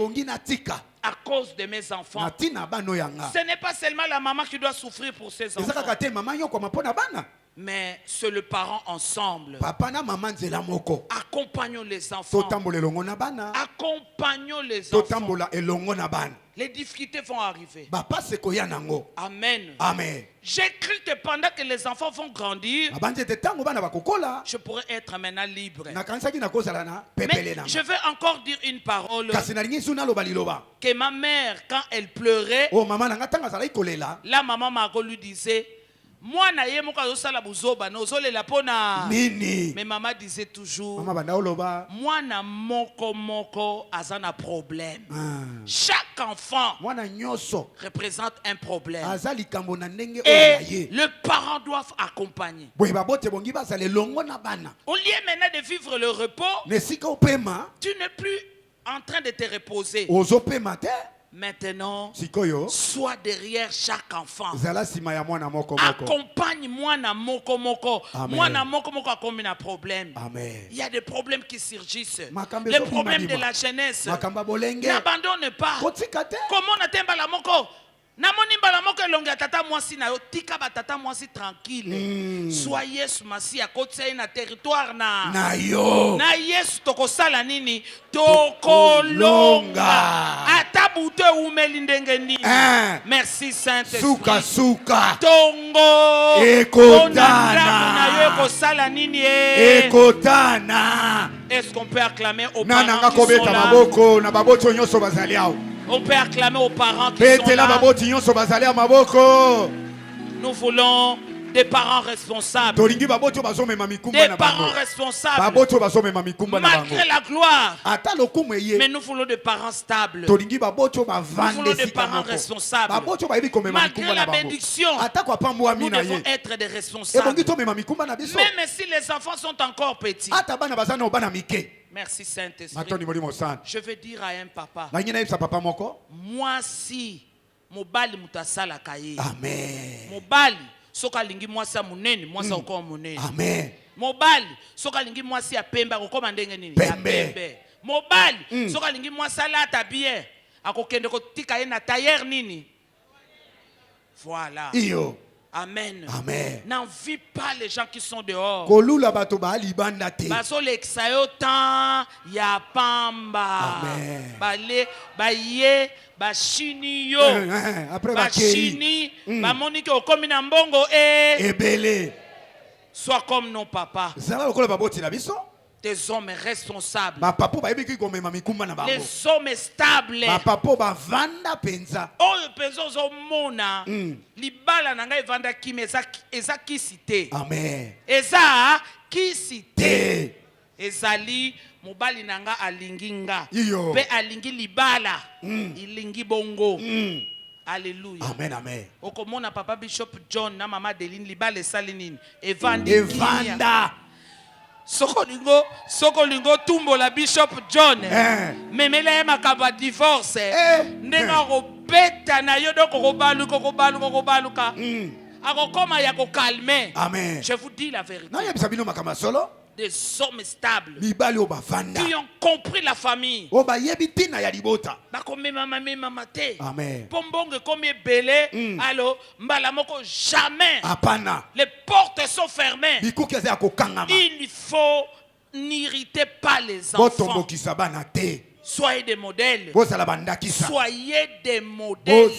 Speaker 1: à cause de mes enfants. Ce n'est pas seulement la maman qui doit souffrir pour ses enfants. Mais c'est le parent ensemble. Accompagnons les enfants. Accompagnons les enfants. Les difficultés vont arriver. Amen. J'ai cru que pendant que les enfants vont grandir, je pourrais être maintenant libre. Mais je veux encore dire une parole. Que ma mère, quand elle pleurait, la maman Margot lui disait, moi na ye moko azosala buzoba nozolela pona mais maman disait toujours moi na moko azana problème. Chaque enfant représente un problème et le parent doit accompagner. Au lieu maintenant de vivre le repos, tu n'es plus en train de te reposer. Maintenant, sois derrière chaque enfant. Accompagne moi na moko moko. Moi na moko moko a combien de problèmes. Il y a des problèmes qui surgissent. Les problèmes de la jeunesse. N'abandonne pas. Comment n'atteindre la moko? Namoni mbala moko elonga tata mwasi na yo tika ba tata mwasi tranquille. Sois Yesu masi akotsa na territoire na yo. Na Yesu tokosala nini? Tokolonga. Ata bute umeli ndenge nini. Merci Saint-Esprit. Suka. Tongo. Ekotana. Na yo kosala nini ekotana. Est-ce qu'on peut acclamer aux parents qui sont là? On peut acclamer aux parents qui sont là. Nous voulons des parents responsables. Des parents responsables. Malgré la gloire. Mais nous voulons des parents stables. Nous voulons des parents responsables. Malgré la bénédiction. Nous devons être des responsables. Même si les enfants sont encore petits. Merci Saint-Esprit. Je veux dire à un papa. Moi si mobali mutasala kaye. Amen. Mobali soka lingi mwasi munene mwasi okoma munene. Amen. Mobali soka lingi mwasi ya pembe akokoma ndenge nini? Ya pembe. Mobali soka lingi mwasi alata bien akokende kotika ye na tailleur nini? Voilà. Iyo. Amen. Amen. N'envie pas les gens qui sont dehors. Baso l'exayo tan ya pamba. Amen. Bale baye bashini yo. Bashini bamoni ke okomi na mbongo ebele. Sois comme nos papas. des hommes responsables.
Speaker 2: Les
Speaker 1: Les hommes stables. Oyo penzo zo mona. Libala nanga evanda kimi eza kisite.
Speaker 2: Amen.
Speaker 1: Eza kisite. Ezali mobali nanga alinginga. Pe alingi libala. Ilingi bongo. Alléluia.
Speaker 2: Amen, amen.
Speaker 1: Okomona papa Bishop John na mama Deline libala esalinini.
Speaker 2: Evanda.
Speaker 1: Soko lingo tumbo la Bishop John. Memele makaba divorce. Ndenga robeta na yo doko kobaluka. Akokoma ya ko calmer.
Speaker 2: Amen.
Speaker 1: Je vous dis la vérité.
Speaker 2: Na yebisabino makama solo.
Speaker 1: Des hommes stables
Speaker 2: qui
Speaker 1: ont compris la famille.
Speaker 2: Amen.
Speaker 1: Pombonge comme belé, alors mbalamoko jamais.
Speaker 2: Apana.
Speaker 1: Les portes sont fermées. Il faut n'irriter pas les enfants. Soyez des modèles. Soyez des modèles.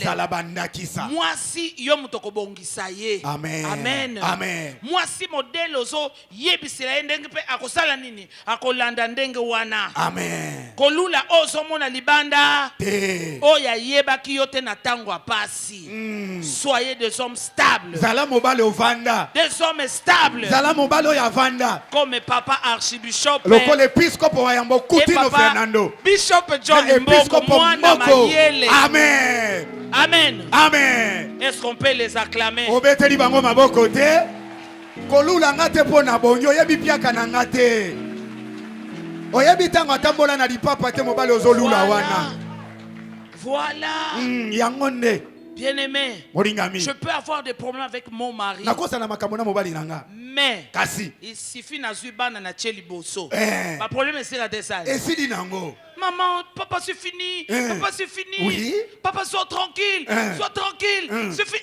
Speaker 1: Moi si yom tokobongisa ye.
Speaker 2: Amen.
Speaker 1: Amen.
Speaker 2: Amen.
Speaker 1: Moi si modèle ozo yebisela ndenge pe akosala nini akolanda ndenge wana.
Speaker 2: Amen.
Speaker 1: Kolula ozo mona libanda. Oya yeba kiyote na tango apasi. Soyez des hommes stables.
Speaker 2: Zala mobile ovanda.
Speaker 1: Des hommes stables.
Speaker 2: Zala mobile oyavanda.
Speaker 1: Comme papa archibishop.
Speaker 2: Loko l'épiscope oyambo Coutinho Fernando.
Speaker 1: Bishop John Mboko Mayele.
Speaker 2: Amen.
Speaker 1: Amen.
Speaker 2: Amen.
Speaker 1: Est-ce qu'on peut les acclamer?
Speaker 2: Obeteli bango maboko te. Kolula ngate pona bonyo yebi piaka na ngate. Oyebi tango atambola na lipapa te mobali ozolula wana.
Speaker 1: Voilà.
Speaker 2: Yangonde.
Speaker 1: Bien-aimé, je peux avoir des problèmes avec mon mari. Mais il suffit na na tcheli bosso. Ma problème c'est la descente. Maman, papa c'est fini. Papa c'est fini.
Speaker 2: Oui.
Speaker 1: Papa sois tranquille. Sois tranquille. Suffit.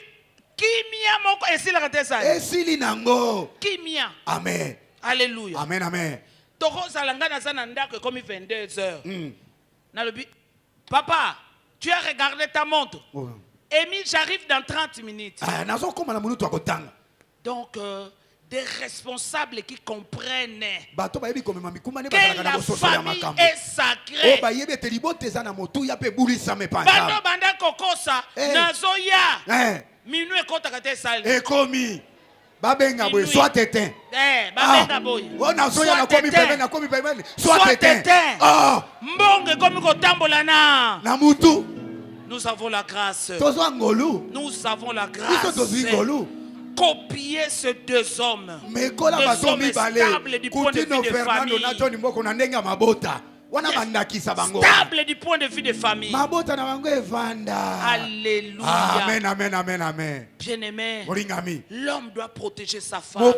Speaker 1: Kimia moko et c'est la descente. Kimia.
Speaker 2: Amen.
Speaker 1: Alléluia.
Speaker 2: Amen, amen.
Speaker 1: Toko salanga na zananda que comme 22h. Na lobi. Papa, tu as regardé ta montre. Émile, j'arrive dans 30 minutes. Donc, des responsables qui comprennent que la famille est sacrée. Bando banda kokosa, nazoya. Minuit kota kate sali.
Speaker 2: Ekomi. Babenga boy, soit éteint.
Speaker 1: Babenga boy.
Speaker 2: Soit éteint.
Speaker 1: Oh. Mbonge komi kotambola na.
Speaker 2: Namutu.
Speaker 1: Nous avons la grâce. Nous avons la grâce. Copier ces deux hommes. Des hommes stables du point de vue de famille. Stable du point de vue de famille. Alléluia.
Speaker 2: Amen, amen, amen, amen.
Speaker 1: Bien-aimé, l'homme doit protéger sa femme.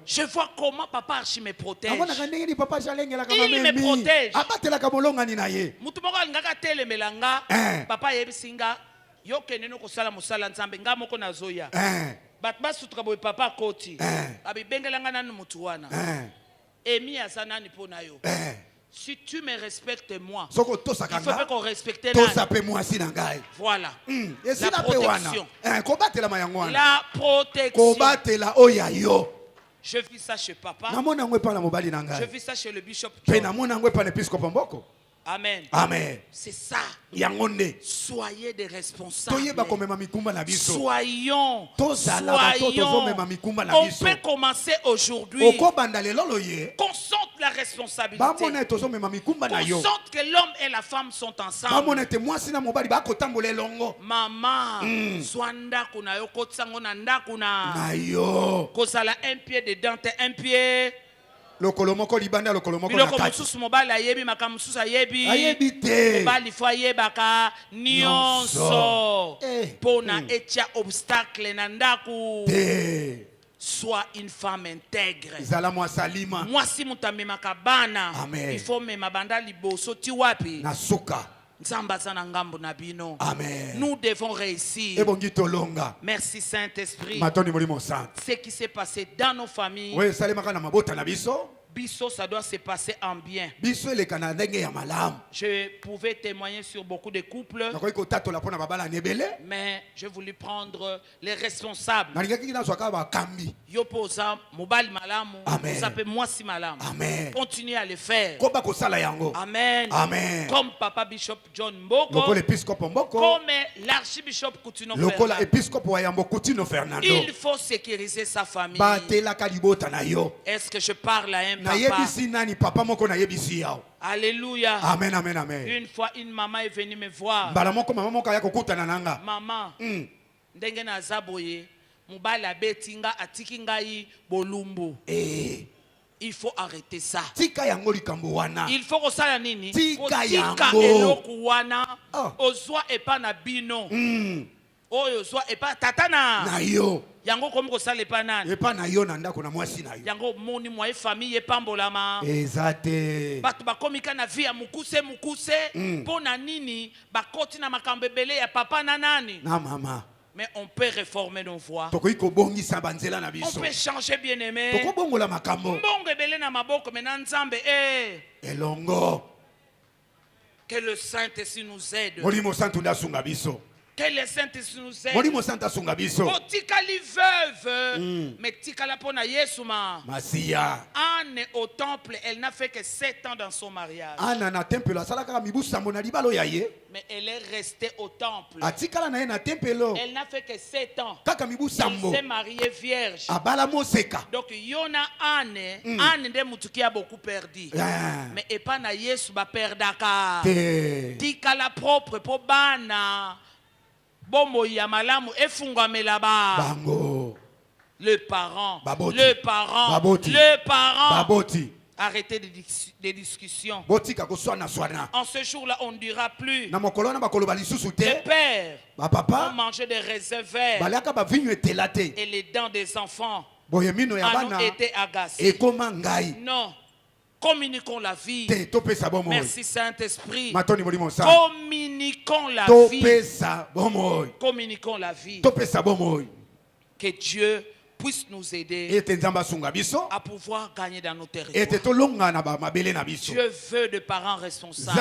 Speaker 1: Je vois comment papa Archie me protège. Il me protège. Papa yebisinga yoke neno kosala musala nzambe nga moko nazoya. Bat basutra boy papa koti. Abibengelanga nanu mutu wana. Emi asana ni pona yo. Si tu me respectes moi, il faut pas qu'on respecte voilà. La protection. La protection. Je vis ça chez papa. Je vis ça chez le bishop. Amen.
Speaker 2: Amen.
Speaker 1: C'est ça.
Speaker 2: Yangonde.
Speaker 1: Soyez des responsables.
Speaker 2: Soyons.
Speaker 1: On peut commencer aujourd'hui. Qu'on sente la responsabilité. Qu'on sente que l'homme et la femme sont ensemble. Maman, swanda kuna yo kotsango na ndakuna. Kosala un pied dedans, un pied.
Speaker 2: Lokolomoko libanda lokolomoko na kati.
Speaker 1: Mususu mobali ayebi makamususu ayebi
Speaker 2: te.
Speaker 1: Mobali fo ayebaka nyonso. Pona etia obstacle na ndaku. Sois une femme intègre.
Speaker 2: Zala mwa salima.
Speaker 1: Moi si mutambe makabana. Il faut me mabanda liboso ti wapi.
Speaker 2: Nasuka.
Speaker 1: Amen. Nous devons réussir. Merci Saint-Esprit. Ce qui s'est passé dans nos familles, Biso, ça doit se passer en bien. Je pouvais témoigner sur beaucoup de couples, mais j'ai voulu prendre les responsables. Yopoza, mobile malamu, s'appelle moi si malamu. Continuez à le faire. Amen.
Speaker 2: Amen.
Speaker 1: Comme Papa Bishop John Mboko, comme l'archibishop Coutinho Fernando. Il faut sécuriser sa famille. Est-ce que je parle à un papa? Alléluia.
Speaker 2: Amen, amen, amen.
Speaker 1: Une fois, une maman est venue me voir. Maman, ndenge na zaboye, mobala betinga atiki ngai bolumbu. Il faut arrêter ça. Il faut que ça nini. Tika eloko wana. Ozwa epa na bino. Oyo ozwa epa tatana. Na yo. Yango comme ko sale epa nani.
Speaker 2: Epa na yo na ndako na mwasi na yo.
Speaker 1: Yango moni mwa famille epambolama.
Speaker 2: Exacte.
Speaker 1: Batu bakomika na via mukuse pona nini bakoti na makambebele ya papa na nani.
Speaker 2: Na mama.
Speaker 1: Mais on peut réformer nos voies. On peut changer bien aimé. Que le Saint-Esprit nous aide. Que le Saint-Esprit nous aide. Tikali veuve, mais tikala pona Yesuma. Anne au temple, elle n'a fait que 7 ans dans son mariage. Mais elle est restée au temple. Elle n'a fait que 7 ans. Elle s'est mariée vierge. Donc Yona Anne de Mutuki a beaucoup perdu. Mais et pas na Yesu ba perdaka. Tikala propre po bana. Bomo ya malamu efungwamela ba. Bango. Le parent. Arrêtez des discussions. En ce jour-là, on ne dira plus. Les pères ont mangé des réserves et les dents des enfants ont été agacées. Non. Communiquons la vie. Merci Saint-Esprit. Communiquons la vie. Communiquons la vie. Que Dieu puisse nous aider à pouvoir gagner dans nos territoires. Dieu veut de parents responsables.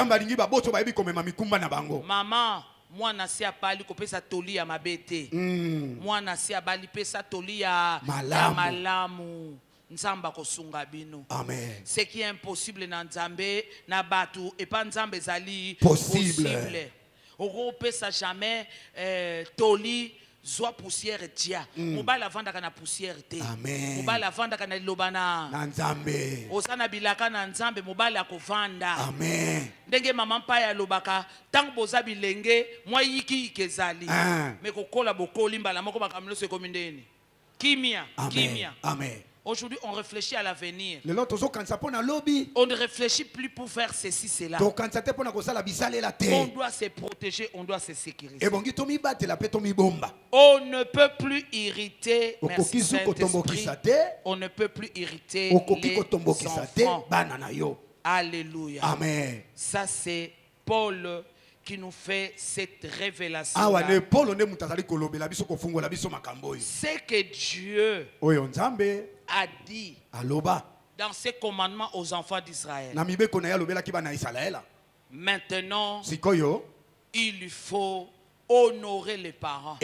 Speaker 1: Maman, moi nasi abali kopesa toli ya mabete. Moi nasi abali pesa toli ya malamu. Nzamba kosunga bino. Amen. Ce qui est impossible na nzambe na batu et pas nzambe zali possible. Oro pesa jamais toli Zwa poussière tia. Mobala vanda kana poussière te. Mobala vanda kana lobana. Nanzambe. Osana bilaka na nzambe mobala ko vanda. Amen. Ndenge mama mpa ya lobaka tango boza bilenge mwa yiki kezali. Me kokola bokoli mbala moko bakamlo se komindeni. Kimia. Amen. Aujourd'hui, on réfléchit à l'avenir. On ne réfléchit plus pour faire ceci, cela. On doit se protéger, on doit se sécuriser. On ne peut plus irriter, merci Saint-Esprit, on ne peut plus irriter les enfants. Alléluia. Amen. Ça, c'est Paul qui nous fait cette révélation. C'est que Dieu a dit dans ses commandements aux enfants d'Israël. Maintenant, il faut honorer les parents.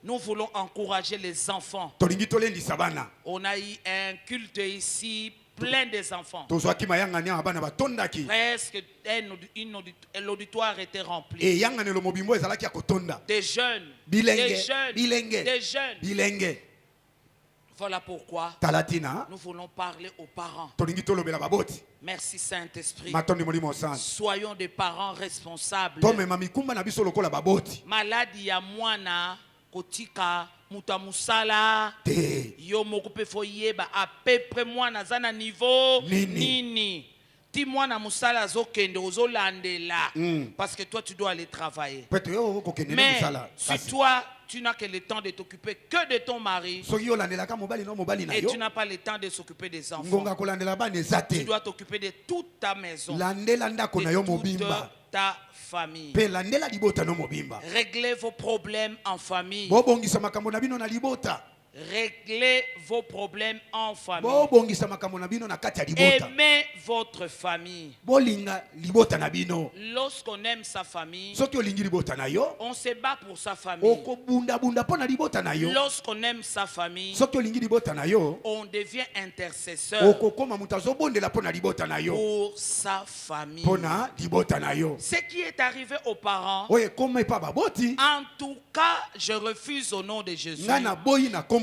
Speaker 1: Nous voulons encourager les enfants. On a eu un culte ici plein des enfants. Presque l'auditoire était rempli. Des jeunes. Voilà pourquoi nous voulons parler aux parents. Merci Saint-Esprit. Soyons des parents responsables. Maladie ya mwana kotika mutamusala yo mokupe foyeba à peu près mwana zana niveau nini ti mwana musala zokende ozolandela parce que toi tu dois aller travailler. Mais si toi tu n'as que le temps de t'occuper que de ton mari et tu n'as pas le temps de s'occuper des enfants, tu dois t'occuper de toute ta maison, de toute ta famille. Réglez vos problèmes en famille. Réglez vos problèmes en famille. Aimez votre famille. Lorsqu'on aime sa famille, on se bat pour sa famille. Lorsqu'on aime sa famille, on devient intercesseur pour sa famille. Ce qui est arrivé aux parents, en tout cas, je refuse au nom de Jésus.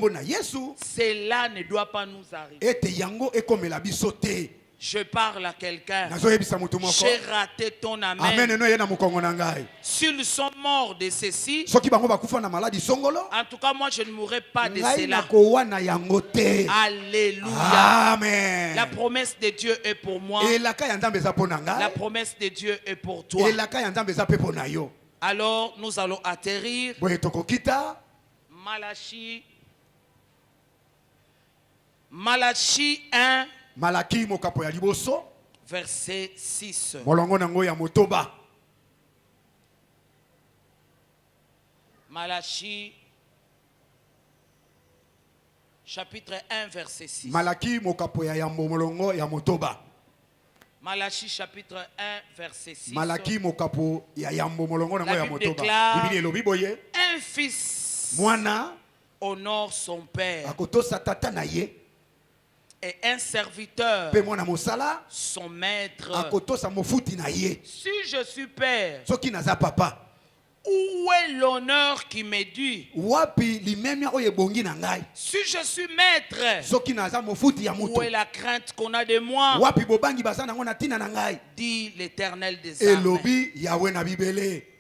Speaker 1: Cela ne doit pas nous arriver. Je parle à quelqu'un. J'ai raté ton amen. S'ils sont morts de ceci, en tout cas moi je ne mourrai pas de cela. Alléluia.
Speaker 2: Amen.
Speaker 1: La promesse de Dieu est pour moi. La promesse de Dieu est pour toi. Alors nous allons atterrir. Malachie 1, verset 6. Malachie, chapitre 1, verset 6. Malachie, chapitre 1, verset 6. La Bible déclare, un fils honore son père, et un serviteur son maître. Si je suis père, où est l'honneur qui m'est dû? Si je suis maître, où est la crainte qu'on a de moi? Dit l'Éternel des armées.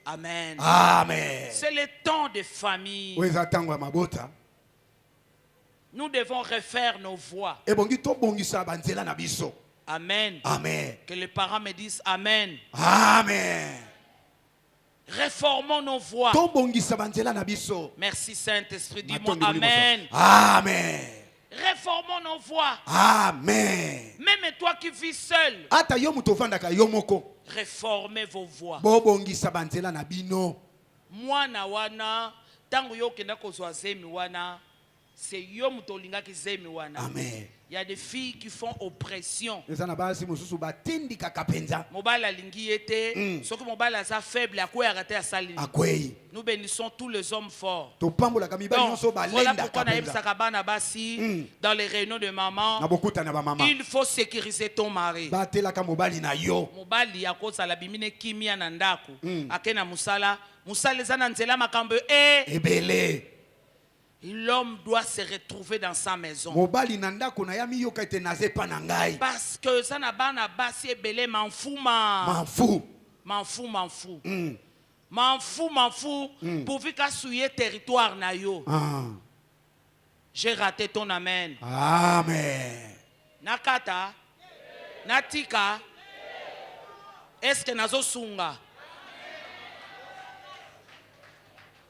Speaker 1: Amen.
Speaker 2: Amen.
Speaker 1: C'est le temps de famille. Nous devons refaire nos voix. Amen.
Speaker 2: Amen.
Speaker 1: Que les parents me disent Amen.
Speaker 2: Amen.
Speaker 1: Réformons nos voix. Merci Saint-Esprit. Dis-moi Amen.
Speaker 2: Amen.
Speaker 1: Réformons nos voix.
Speaker 2: Amen.
Speaker 1: Même toi qui vis seul, réformez vos voix. Moi na wana tango yo kenda kozwa zemi wana. C'est yom tolinga ki zemi wana.
Speaker 2: Amen.
Speaker 1: Il y a des filles qui font oppression.
Speaker 2: Mobala
Speaker 1: lingi était, ce que mobala sa faible à quoi arrêter à salir. Nous bénissons tous les hommes forts. Donc, voilà pourquoi naïm sakabana basi dans les réunions de maman. Il faut sécuriser ton mari. Mobali ya kosa la bimine kimia na ndaku. Akena musala zana nzela makambo ebele. L'homme doit se retrouver dans sa maison. Parce que ça n'a pas basi ebele m'en fou. Pourvu qu'à souiller territoire na yo. J'ai raté ton amen.
Speaker 2: Amen.
Speaker 1: Nakata, natika, est-ce que nazo sunga?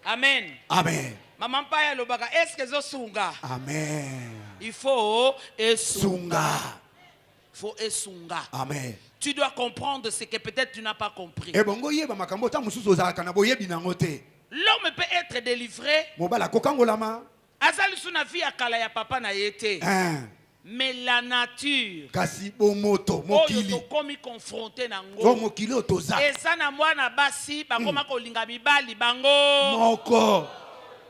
Speaker 1: Amen.
Speaker 2: Amen.
Speaker 1: Maman Paya Lobaka, est-ce que zo sunga?
Speaker 2: Amen.
Speaker 1: Il faut esunga.
Speaker 2: Il faut esunga. Amen.
Speaker 1: Tu dois comprendre ce que peut-être tu n'as pas compris.
Speaker 2: L'homme
Speaker 1: peut être délivré. Azali suna fi akala ya papa na yete. Mais la nature, oyo komi confronté nango. Eza na mwana basi bakoma kolinga mibali bango.
Speaker 2: Moko.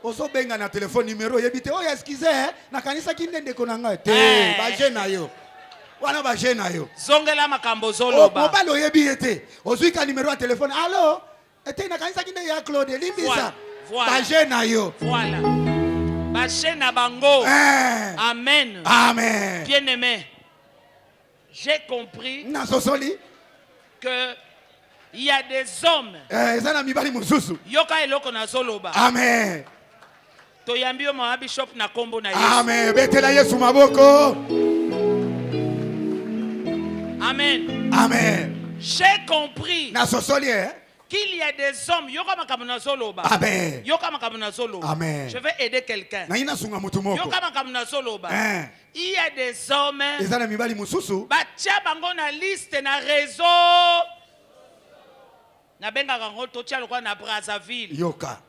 Speaker 2: Oso benga na téléphone numéro yebite oh excuse na kanisa kindende konanga te ba jena yo. Wana ba jena yo.
Speaker 1: Zongela makambo zoloba.
Speaker 2: Mobile oyebi ete. Ozuika numéro ya téléphone. Allô? Ete na kanisa kindende ya Claude limbisa. Ba jena yo.
Speaker 1: Voilà. Ba jena bango. Amen.
Speaker 2: Amen.
Speaker 1: Bien-aimé. J'ai compris que il y a des hommes. Yoka eloko na zoloba.
Speaker 2: Amen.
Speaker 1: Toyambio ma bishop na kombo na Yesu.
Speaker 2: Amen. Betela Yesu maboko.
Speaker 1: Amen.
Speaker 2: Amen.
Speaker 1: J'ai compris.
Speaker 2: Na sosoli
Speaker 1: qu'il y a des hommes yoka makambo na zoloba.
Speaker 2: Amen.
Speaker 1: Yoka makambo na zoloba.
Speaker 2: Amen.
Speaker 1: Je vais aider quelqu'un.
Speaker 2: Na ina sunga mutu moko.
Speaker 1: Yoka makambo na zoloba. Il y a des hommes.
Speaker 2: Ezana mibali mususu.
Speaker 1: Batia bango na liste na réseau. Na benga kango totia lokwa na Brazzaville.
Speaker 2: Yoka.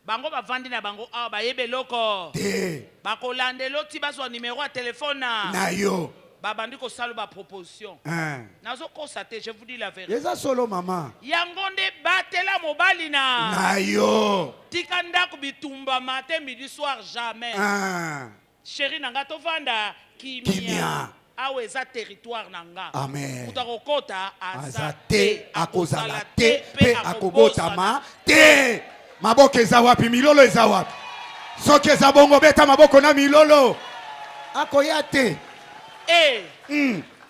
Speaker 1: bango bavandi na bango awa bayebe loko
Speaker 2: te
Speaker 1: bakolandela ti bazwa numéro ya telefone
Speaker 2: na yo
Speaker 1: babandi kosala ba proposition nazokosa te, je vous dis la vérité.
Speaker 2: eza solo mama
Speaker 1: yango nde batela mobali
Speaker 2: na yo
Speaker 1: tika ndako bitumba matin midi soir jamais. Chéri nanga tovanda kimia awa eza territoire nanga.
Speaker 2: Amen.
Speaker 1: Utakokota
Speaker 2: aza te akozala te pe akobotama te. Maboko eza wapi? Milolo eza wapi? Soki eza bongo beta maboko na milolo akoya te.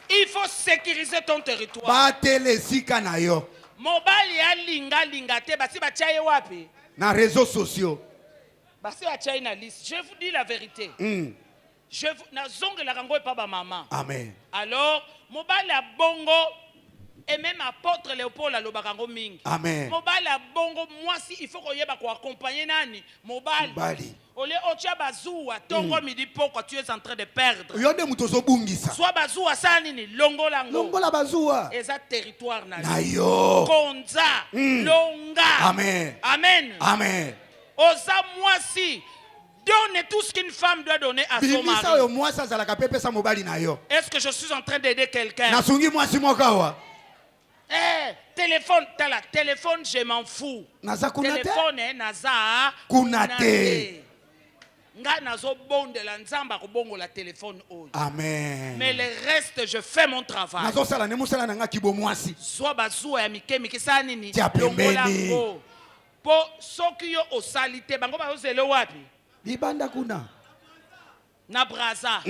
Speaker 1: Il faut sécuriser ton territoire.
Speaker 2: Batele sika na yo.
Speaker 1: Mobali ya linga te basi bachaye wapi?
Speaker 2: Na réseaux sociaux.
Speaker 1: Basi bachaye na liste. Je vous dis la vérité. Je vous na zonge la kango pa ba maman.
Speaker 2: Amen.
Speaker 1: Alors, mobali ya bongo et même apôtre Léopold alobakango mingi.
Speaker 2: Amen.
Speaker 1: Mobali ya bongo moi si il faut ko yeba ko accompagner nani? Mobali. Ole ocha bazua tongo midi poko tu es en train de perdre.
Speaker 2: Yonde mutozo bungisa.
Speaker 1: Soit bazua sani ni longolango.
Speaker 2: Longola bazua.
Speaker 1: Eza territoire na
Speaker 2: yo.
Speaker 1: Konza longa.
Speaker 2: Amen.
Speaker 1: Amen.
Speaker 2: Amen.
Speaker 1: Osa moi si donne tout ce qu'une femme doit donner à son mari. Est-ce que je suis en train d'aider quelqu'un? Téléphone, téléphone, je m'en fous. Téléphone, naza kunate. Nga nazo bonde la nzamba ko bongo la téléphone oyo.
Speaker 2: Amen.
Speaker 1: Mais le reste je fais mon travail.
Speaker 2: Nazo sala ne musala nanga kibomwasi.
Speaker 1: Soit bazua ya mike sa nini?
Speaker 2: Longola
Speaker 1: po soki yo osalite bango ba ozele wapi?
Speaker 2: Libanda kuna.
Speaker 1: Na braza.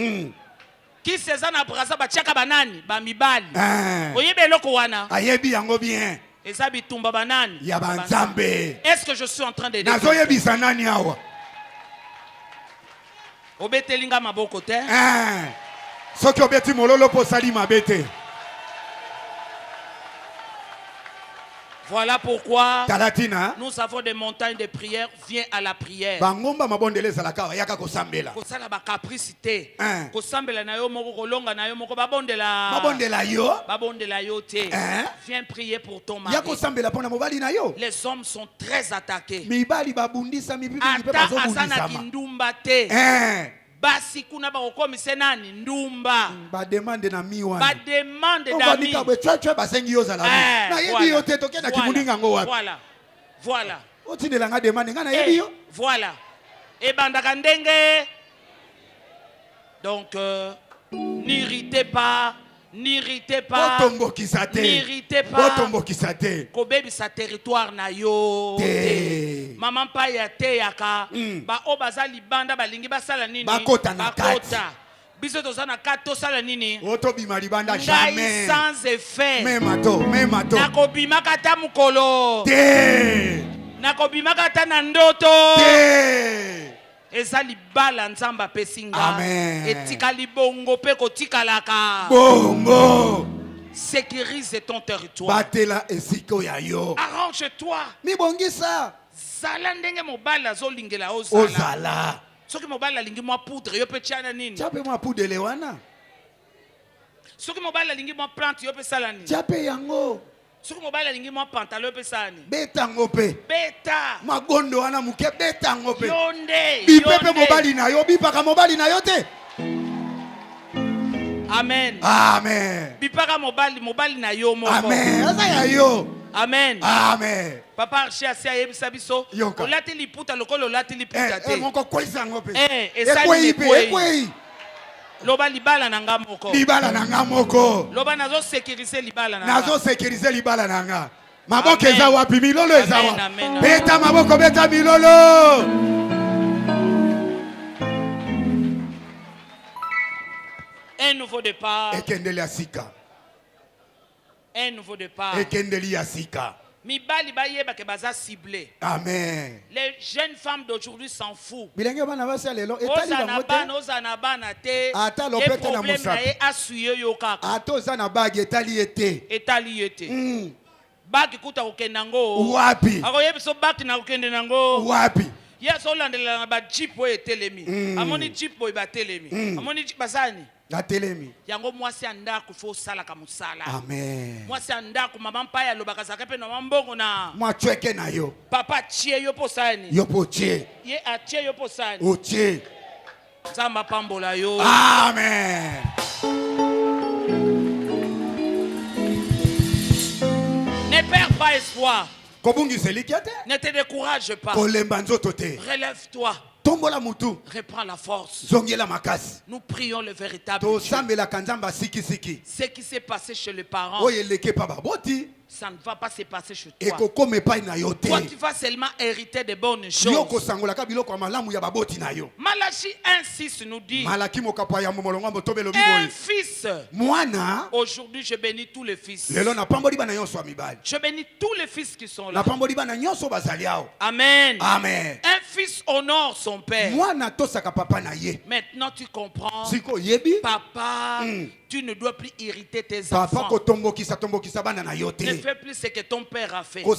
Speaker 1: Qui seza na braza batiaka banani? Ba mibali. Oyebe loko wana?
Speaker 2: Ayebi yango bien.
Speaker 1: Eza bitumba banani?
Speaker 2: Ya banzambe.
Speaker 1: Est-ce que je suis en train de dire?
Speaker 2: Nazo yebisa nani awa?
Speaker 1: Obetelinga maboko te.
Speaker 2: Soki obeti mololo po sali mabete.
Speaker 1: Voilà pourquoi
Speaker 2: Talatina.
Speaker 1: Nous avons des montagnes de prière. Viens à la prière.
Speaker 2: Bangomba mabondele zalaka yaka kosambela.
Speaker 1: Kosala ba capricité. Kosambela na yo moko kolonga na yo moko babondela.
Speaker 2: Babondela yo.
Speaker 1: Babondela yo te. Viens prier pour ton mari.
Speaker 2: Yako sambela pona mobali na yo.
Speaker 1: Les hommes sont très attaqués.
Speaker 2: Mibali babundisa mibibi
Speaker 1: pe bazobundisa. Ata asana kindumba te. Basi kuna bakokomise nani ndumba
Speaker 2: ba demande na miwa
Speaker 1: ba demande na mi
Speaker 2: ba tchwa basengi yo zala na yebi yo te tokenda kimuninga ngo wapi
Speaker 1: voilà
Speaker 2: otindela nga demande nga na yebi yo
Speaker 1: voilà et bandaka ndenge donc n'irritez pas. N'irritez pas. N'irritez pas. Kobebisa territoire na yo. Maman pa ya te yaka. Ba obaza libanda balingi basala nini?
Speaker 2: Bakota na kati.
Speaker 1: Biso tozana kato sala nini?
Speaker 2: Oto bima libanda jamais.
Speaker 1: Sans effet.
Speaker 2: Memato.
Speaker 1: Nakobima kata mukolo. Nakobima kata na ndoto. Eza libala nzamba pesinga. Etikali bongo pe kotikalaka.
Speaker 2: Bongo.
Speaker 1: Sécurise ton territoire.
Speaker 2: Batela esiko ya yo.
Speaker 1: Arrange-toi.
Speaker 2: Mi bongisa.
Speaker 1: Zala ndenge mobala zolingela
Speaker 2: ozala.
Speaker 1: Soki mobala lingi mwa poudre yo pe tiana nini?
Speaker 2: Chape mwa poudre lewana.
Speaker 1: Soki mobala lingi mwa plante yo pe sala nini?
Speaker 2: Chape yango.
Speaker 1: Soki mobala lingi mwa pantalon pe sani.
Speaker 2: Beta ngope.
Speaker 1: Beta.
Speaker 2: Magondo wana muke beta ngope.
Speaker 1: Yonde.
Speaker 2: Bipepe mobali na yo bipaka mobali na yo te.
Speaker 1: Amen.
Speaker 2: Amen.
Speaker 1: Bipaka mobali na yo moko.
Speaker 2: Amen. Asa ya yo.
Speaker 1: Amen.
Speaker 2: Amen.
Speaker 1: Papa archi asia yebisa biso. Olati liputa lokolo olati liputa te.
Speaker 2: Moko kwesa ngope.
Speaker 1: Ekweyi. Loba libala nanga moko.
Speaker 2: Libala nanga moko.
Speaker 1: Loba nazo sécuriser libala nanga.
Speaker 2: Nazo sécuriser libala nanga. Maboko eza wapi? Milolo eza wapi? Beta maboko beta milolo.
Speaker 1: Un nouveau départ.
Speaker 2: Ekendeli asika.
Speaker 1: Un nouveau départ.
Speaker 2: Ekendeli asika.
Speaker 1: Mibali bayeba ke baza ciblé.
Speaker 2: Amen.
Speaker 1: Les jeunes femmes d'aujourd'hui s'en foutent.
Speaker 2: Bilenge bana basa lelo
Speaker 1: etali bango te. Ozana bana te.
Speaker 2: Ata lopete na musa.
Speaker 1: Asuye yo kaka.
Speaker 2: Ata ozana bag etali ete.
Speaker 1: Etali ete. Bag kuta kokenda ngo.
Speaker 2: Wapi?
Speaker 1: Ako yebiso bag na kokende nango.
Speaker 2: Wapi?
Speaker 1: Ya so landela na ba jeep o etelemi. Amoni jeep o ba telemi. Amoni jeep basani. Yango mwasi andako fo sala ka musala.
Speaker 2: Amen.
Speaker 1: Mwasi andako mama mpaya lobaka sakape na mambongo na.
Speaker 2: Mwa chweke na yo.
Speaker 1: Papa chie yo posani.
Speaker 2: Yo pochie.
Speaker 1: Ye achie yo posani.
Speaker 2: Ochie.
Speaker 1: Zamba pambola yo.
Speaker 2: Amen.
Speaker 1: Ne perds pas espoir.
Speaker 2: Ne
Speaker 1: te décourage pas. Relève-toi. Reprends la force. Nous prions le véritable Dieu. Ce qui s'est passé chez les parents, ça ne va pas se passer chez toi. Toi, tu vas seulement hériter de bonnes choses. Malachie 1:6 nous dit, un fils. Aujourd'hui, je bénis tous les fils. Je bénis tous les fils qui sont là. Amen.
Speaker 2: Amen.
Speaker 1: Un fils honore son père. Maintenant, tu comprends. Papa, tu ne dois plus irriter tes enfants. Ne fais plus ce que ton père a fait. C'est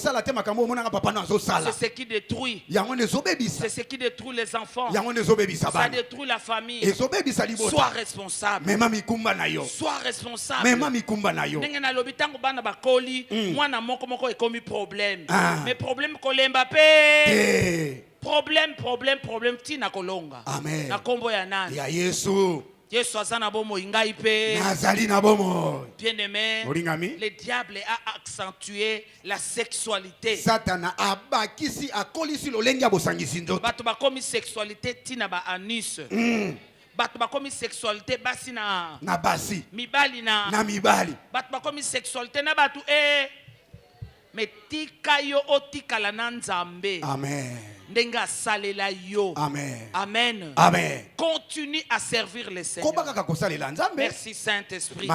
Speaker 1: ce qui détruit. C'est ce qui détruit les enfants. Ça détruit la famille. Sois responsable. Sois responsable. Ndenge na lobi tango bana bakoli, mwana moko moko ekomi problème. Mais problème kolemba pe. Problème tina kolonga.
Speaker 2: Amen.
Speaker 1: Na kombo ya nani?
Speaker 2: Ya Yesu.
Speaker 1: Yesu azana bomo ingai pe.
Speaker 2: Nazali na bomo.
Speaker 1: Bien-aimé, le diable a accentué la sexualité.
Speaker 2: Satana abakisi akolisi lolengi abosangisi nzoto.
Speaker 1: Bato bakomi sexualité tina ba anus. Bato bakomi sexualité basi na
Speaker 2: basi.
Speaker 1: Mibali na
Speaker 2: mibali.
Speaker 1: Bato bakomi sexualité na batu metika yo otikala na Nzambe.
Speaker 2: Amen.
Speaker 1: Ndenga salela yo.
Speaker 2: Amen.
Speaker 1: Amen.
Speaker 2: Amen.
Speaker 1: Continue à servir le Seigneur. Merci Saint-Esprit.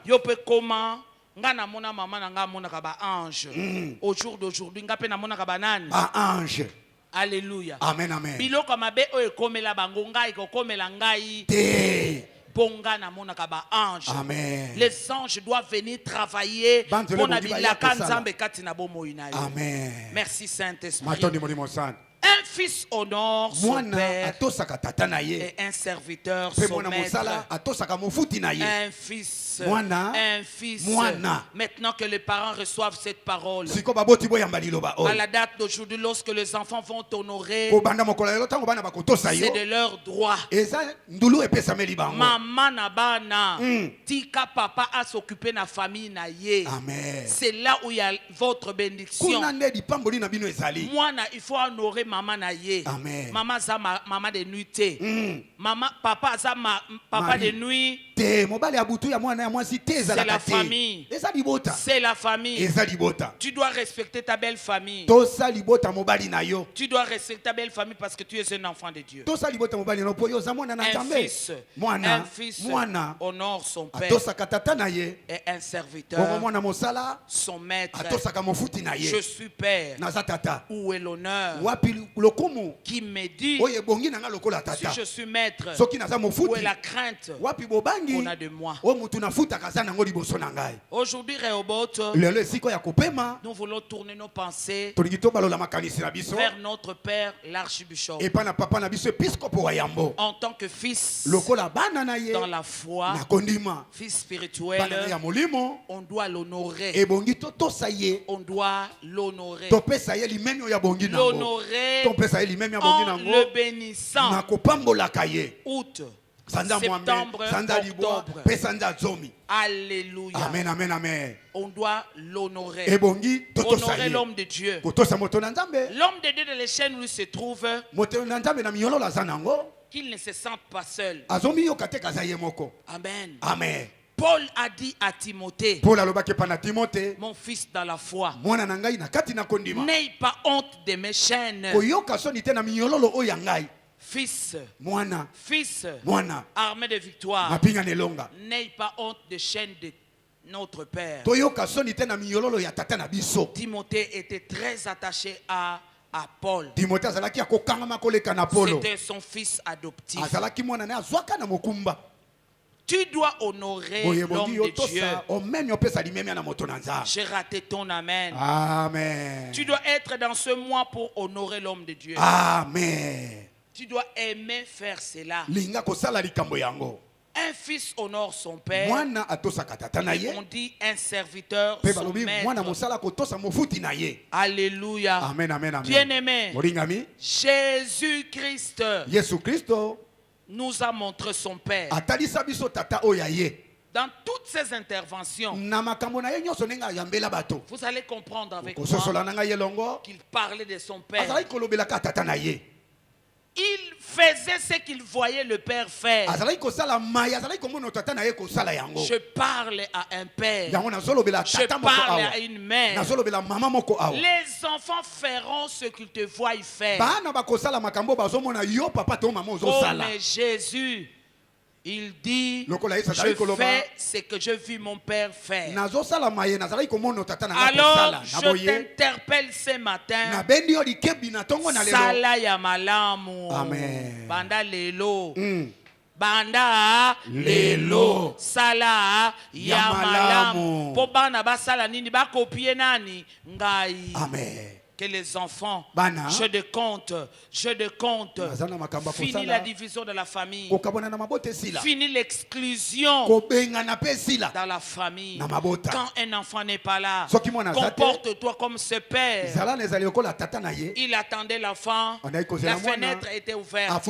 Speaker 1: Yo pe comment ngana mona mama na nga mona ka ba ange. Au jour d'aujourd'hui nga pe na mona ka ba nani?
Speaker 2: Ba ange.
Speaker 1: Alléluia.
Speaker 2: Amen, amen.
Speaker 1: Biloko mabe o ekomela bango ngai ko komela ngai.
Speaker 2: Te.
Speaker 1: Ponga na mona ka ba ange.
Speaker 2: Amen.
Speaker 1: Les anges doivent venir travailler pour na bilaka Nzambe kati na bomo inayo.
Speaker 2: Amen.
Speaker 1: Merci Saint-Esprit. Un fils honore son père et un serviteur son maître. Un fils. Maintenant que les parents reçoivent cette parole, à la date d'aujourd'hui, lorsque les enfants vont t'honorer, c'est de leur droit. Maman nabana, tika papa a s'occuper de la famille na ye. C'est là où il y a votre bénédiction. Moi, il faut honorer maman na ye. Maman za maman de nuit te. Maman papa za papa de nuit. C'est la famille. C'est la famille. Tu dois respecter ta belle famille. Tu dois respecter ta belle famille parce que tu es un enfant de Dieu. Un fils honore son père et un serviteur son maître. Je suis père. Où est l'honneur? Qui me dit si je suis maître, où est la crainte qu'on a de moi? Aujourd'hui, Rehoboth, nous voulons tourner nos pensées vers notre père, l'archbishop. En tant que fils dans la foi, fils spirituel, on doit l'honorer. On doit l'honorer. L'honorer en le bénissant. Août, septembre, octobre. Alléluia.
Speaker 2: Amen, amen, amen.
Speaker 1: On doit l'honorer. Honorer l'homme de Dieu. L'homme de Dieu de l'échelle où il se trouve, qu'il ne se sente pas seul. Amen.
Speaker 2: Amen.
Speaker 1: Paul a dit à Timothée, mon fils dans la foi, n'aie pas honte de mes chaînes. Fils, armé de victoire, n'aie pas honte des chaînes de notre Père. Timothée était très attaché à Paul. C'était son fils adoptif. Tu dois honorer l'homme de Dieu. J'ai raté ton amen.
Speaker 2: Amen.
Speaker 1: Tu dois être dans ce mois pour honorer l'homme de Dieu.
Speaker 2: Amen.
Speaker 1: Tu dois aimer faire cela. Un fils honore son père.
Speaker 2: Et
Speaker 1: on dit un serviteur son maître. Alléluia.
Speaker 2: Amen, amen, amen.
Speaker 1: Bien-aimé, Jésus-Christ nous a montré son père. Dans toutes ces interventions, vous allez comprendre avec moi qu'il parlait de son père. Il faisait ce qu'il voyait le père faire. Je parle à un père. Je parle à une mère. Les enfants feront ce qu'ils te voient faire. Comme Jésus, il dit, je fais ce que je vis mon père faire. Alors, je t'interpelle ce matin. Sala ya malamu.
Speaker 2: Amen.
Speaker 1: Banda lelo. Banda lelo. Sala ya malamu. Po bana ba sala nini ba kopie nani ngai.
Speaker 2: Amen.
Speaker 1: Que les enfants, je de compte, fini la division de la famille, fini l'exclusion dans la famille. Quand un enfant n'est pas là, comporte-toi comme ce père. Il attendait l'enfant, la fenêtre était ouverte.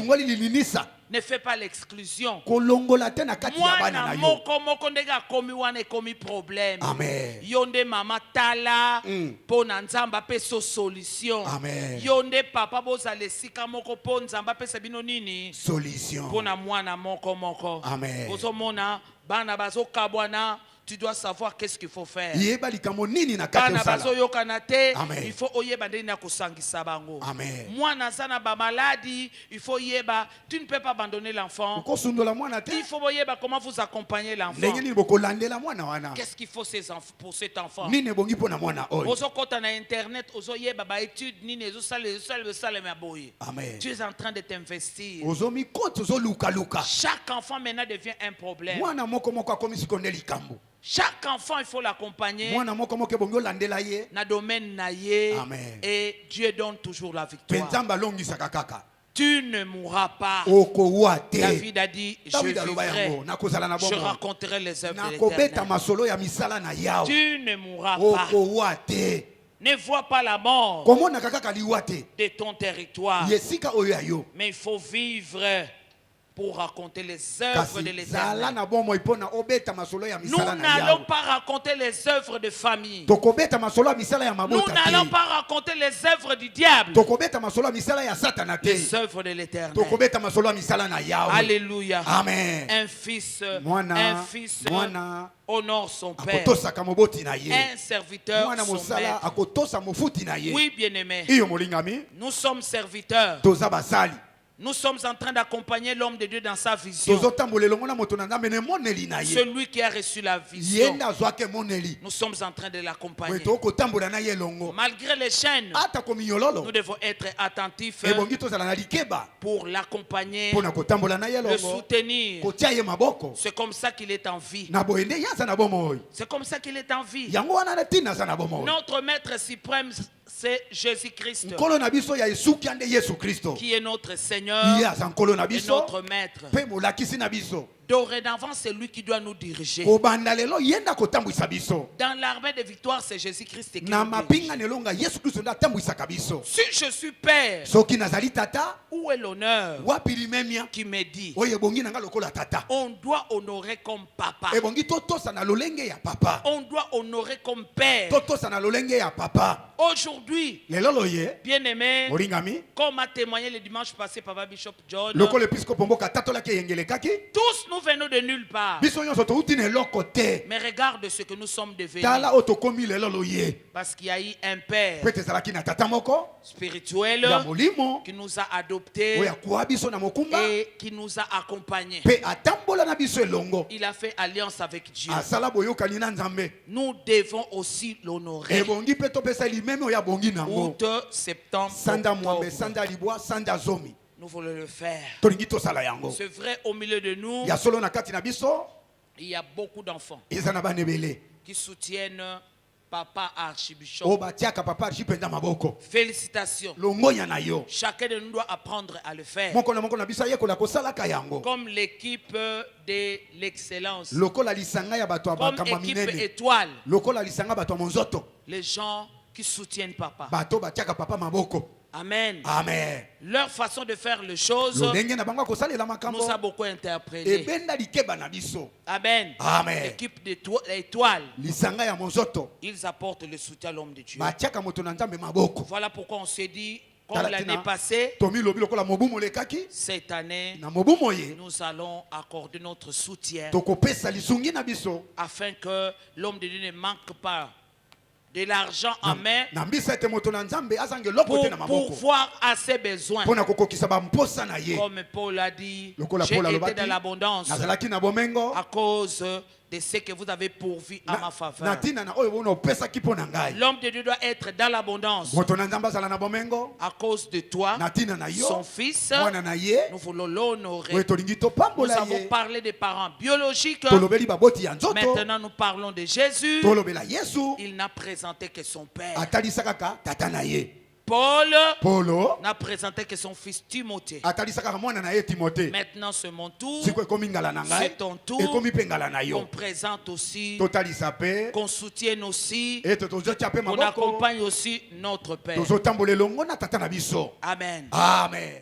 Speaker 1: Ne fais pas l'exclusion. Mwana moko ndega komi wane komi problème. Yonde mama tala pona nzamba peso solution. Yonde papa boza lesika moko po nzamba pesa bino nini
Speaker 2: solution.
Speaker 1: Pona mwana moko. Bozo mona bana bazo kabwana. Tu dois savoir qu'est-ce qu'il faut faire. Il faut oyeba ndeni na kusangisa bango. Moi nazana ba maladie, il faut yeba, tu ne peux pas abandonner l'enfant. Il faut oyeba comment vous accompagner l'enfant. Qu'est-ce qu'il faut pour cet enfant? Ozo kota na internet, ozo yeba ba étude nini ezo sale me boye. Tu es en train de t'investir. Chaque enfant maintenant devient un problème. Chaque enfant, il faut l'accompagner dans le domaine naïe et Dieu donne toujours la victoire. Tu ne mourras pas. David a dit, je vivrai, je raconterai les œuvres de l'Éternel. Tu ne mourras pas. Ne vois pas la mort de ton territoire, mais il faut vivre pour raconter les œuvres de l'Éternel. Nous n'allons pas raconter les œuvres de famille. Nous n'allons pas raconter les œuvres du diable. Les œuvres de l'Éternel. Alléluia.
Speaker 2: Amen.
Speaker 1: Un fils honore son père. Un serviteur son maître. Oui, bien-aimé. Nous sommes serviteurs. Nous sommes en train d'accompagner l'homme de Dieu dans sa vision. Celui qui a reçu la vision, nous sommes en train de l'accompagner. Malgré les chaînes, nous devons être attentifs pour l'accompagner, le soutenir. C'est comme ça qu'il est en vie. C'est comme ça qu'il est en vie. Notre maître suprême, c'est Jésus-Christ, qui est notre Seigneur et notre maître. Dorénavant, c'est lui qui doit nous diriger. Dans l'armée de victoire, c'est Jésus-Christ qui nous dirige. Si je suis père, où est l'honneur qui me dit on doit honorer comme papa, on doit honorer comme père. Aujourd'hui, bien-aimé, comme a témoigné le dimanche passé Papa Bishop John, tous nous venons de nulle part. Mais regarde ce que nous sommes devenus. Parce qu'il y a eu un père spirituel qui nous a adoptés et qui nous a accompagnés. Il a fait alliance avec Dieu. Nous devons aussi l'honorer. Août, septembre, octobre. Nous voulons le faire. C'est vrai, au milieu de nous, il y a beaucoup d'enfants qui soutiennent Papa Archibishop. Félicitations. Chacun de nous doit apprendre à le faire. Comme l'équipe de l'excellence. Comme équipe étoile. Les gens qui soutiennent Papa. Amen.
Speaker 2: Amen.
Speaker 1: Leur façon de faire les choses nous a beaucoup interpellés. Amen.
Speaker 2: Amen.
Speaker 1: L'équipe d'étoiles, ils apportent le soutien à l'homme de Dieu. Voilà pourquoi on s'est dit, comme l'année passée, cette année, nous allons accorder notre soutien afin que l'homme de Dieu ne manque pas de l'argent en main pour voir à ses besoins. Comme Paul a dit, j'ai été dans l'abondance à cause de ce que vous avez pourvu à ma faveur. L'homme de Dieu doit être dans l'abondance à cause de toi, son fils. Nous voulons l'honorer. Nous avons parlé des parents biologiques. Maintenant nous parlons de Jésus. Il n'a présenté que son père. Paul n'a présenté que son fils Timothée. Maintenant c'est mon tour. C'est ton tour. On présente aussi, qu'on soutienne aussi, qu'on accompagne aussi notre Père. Amen.
Speaker 2: Amen.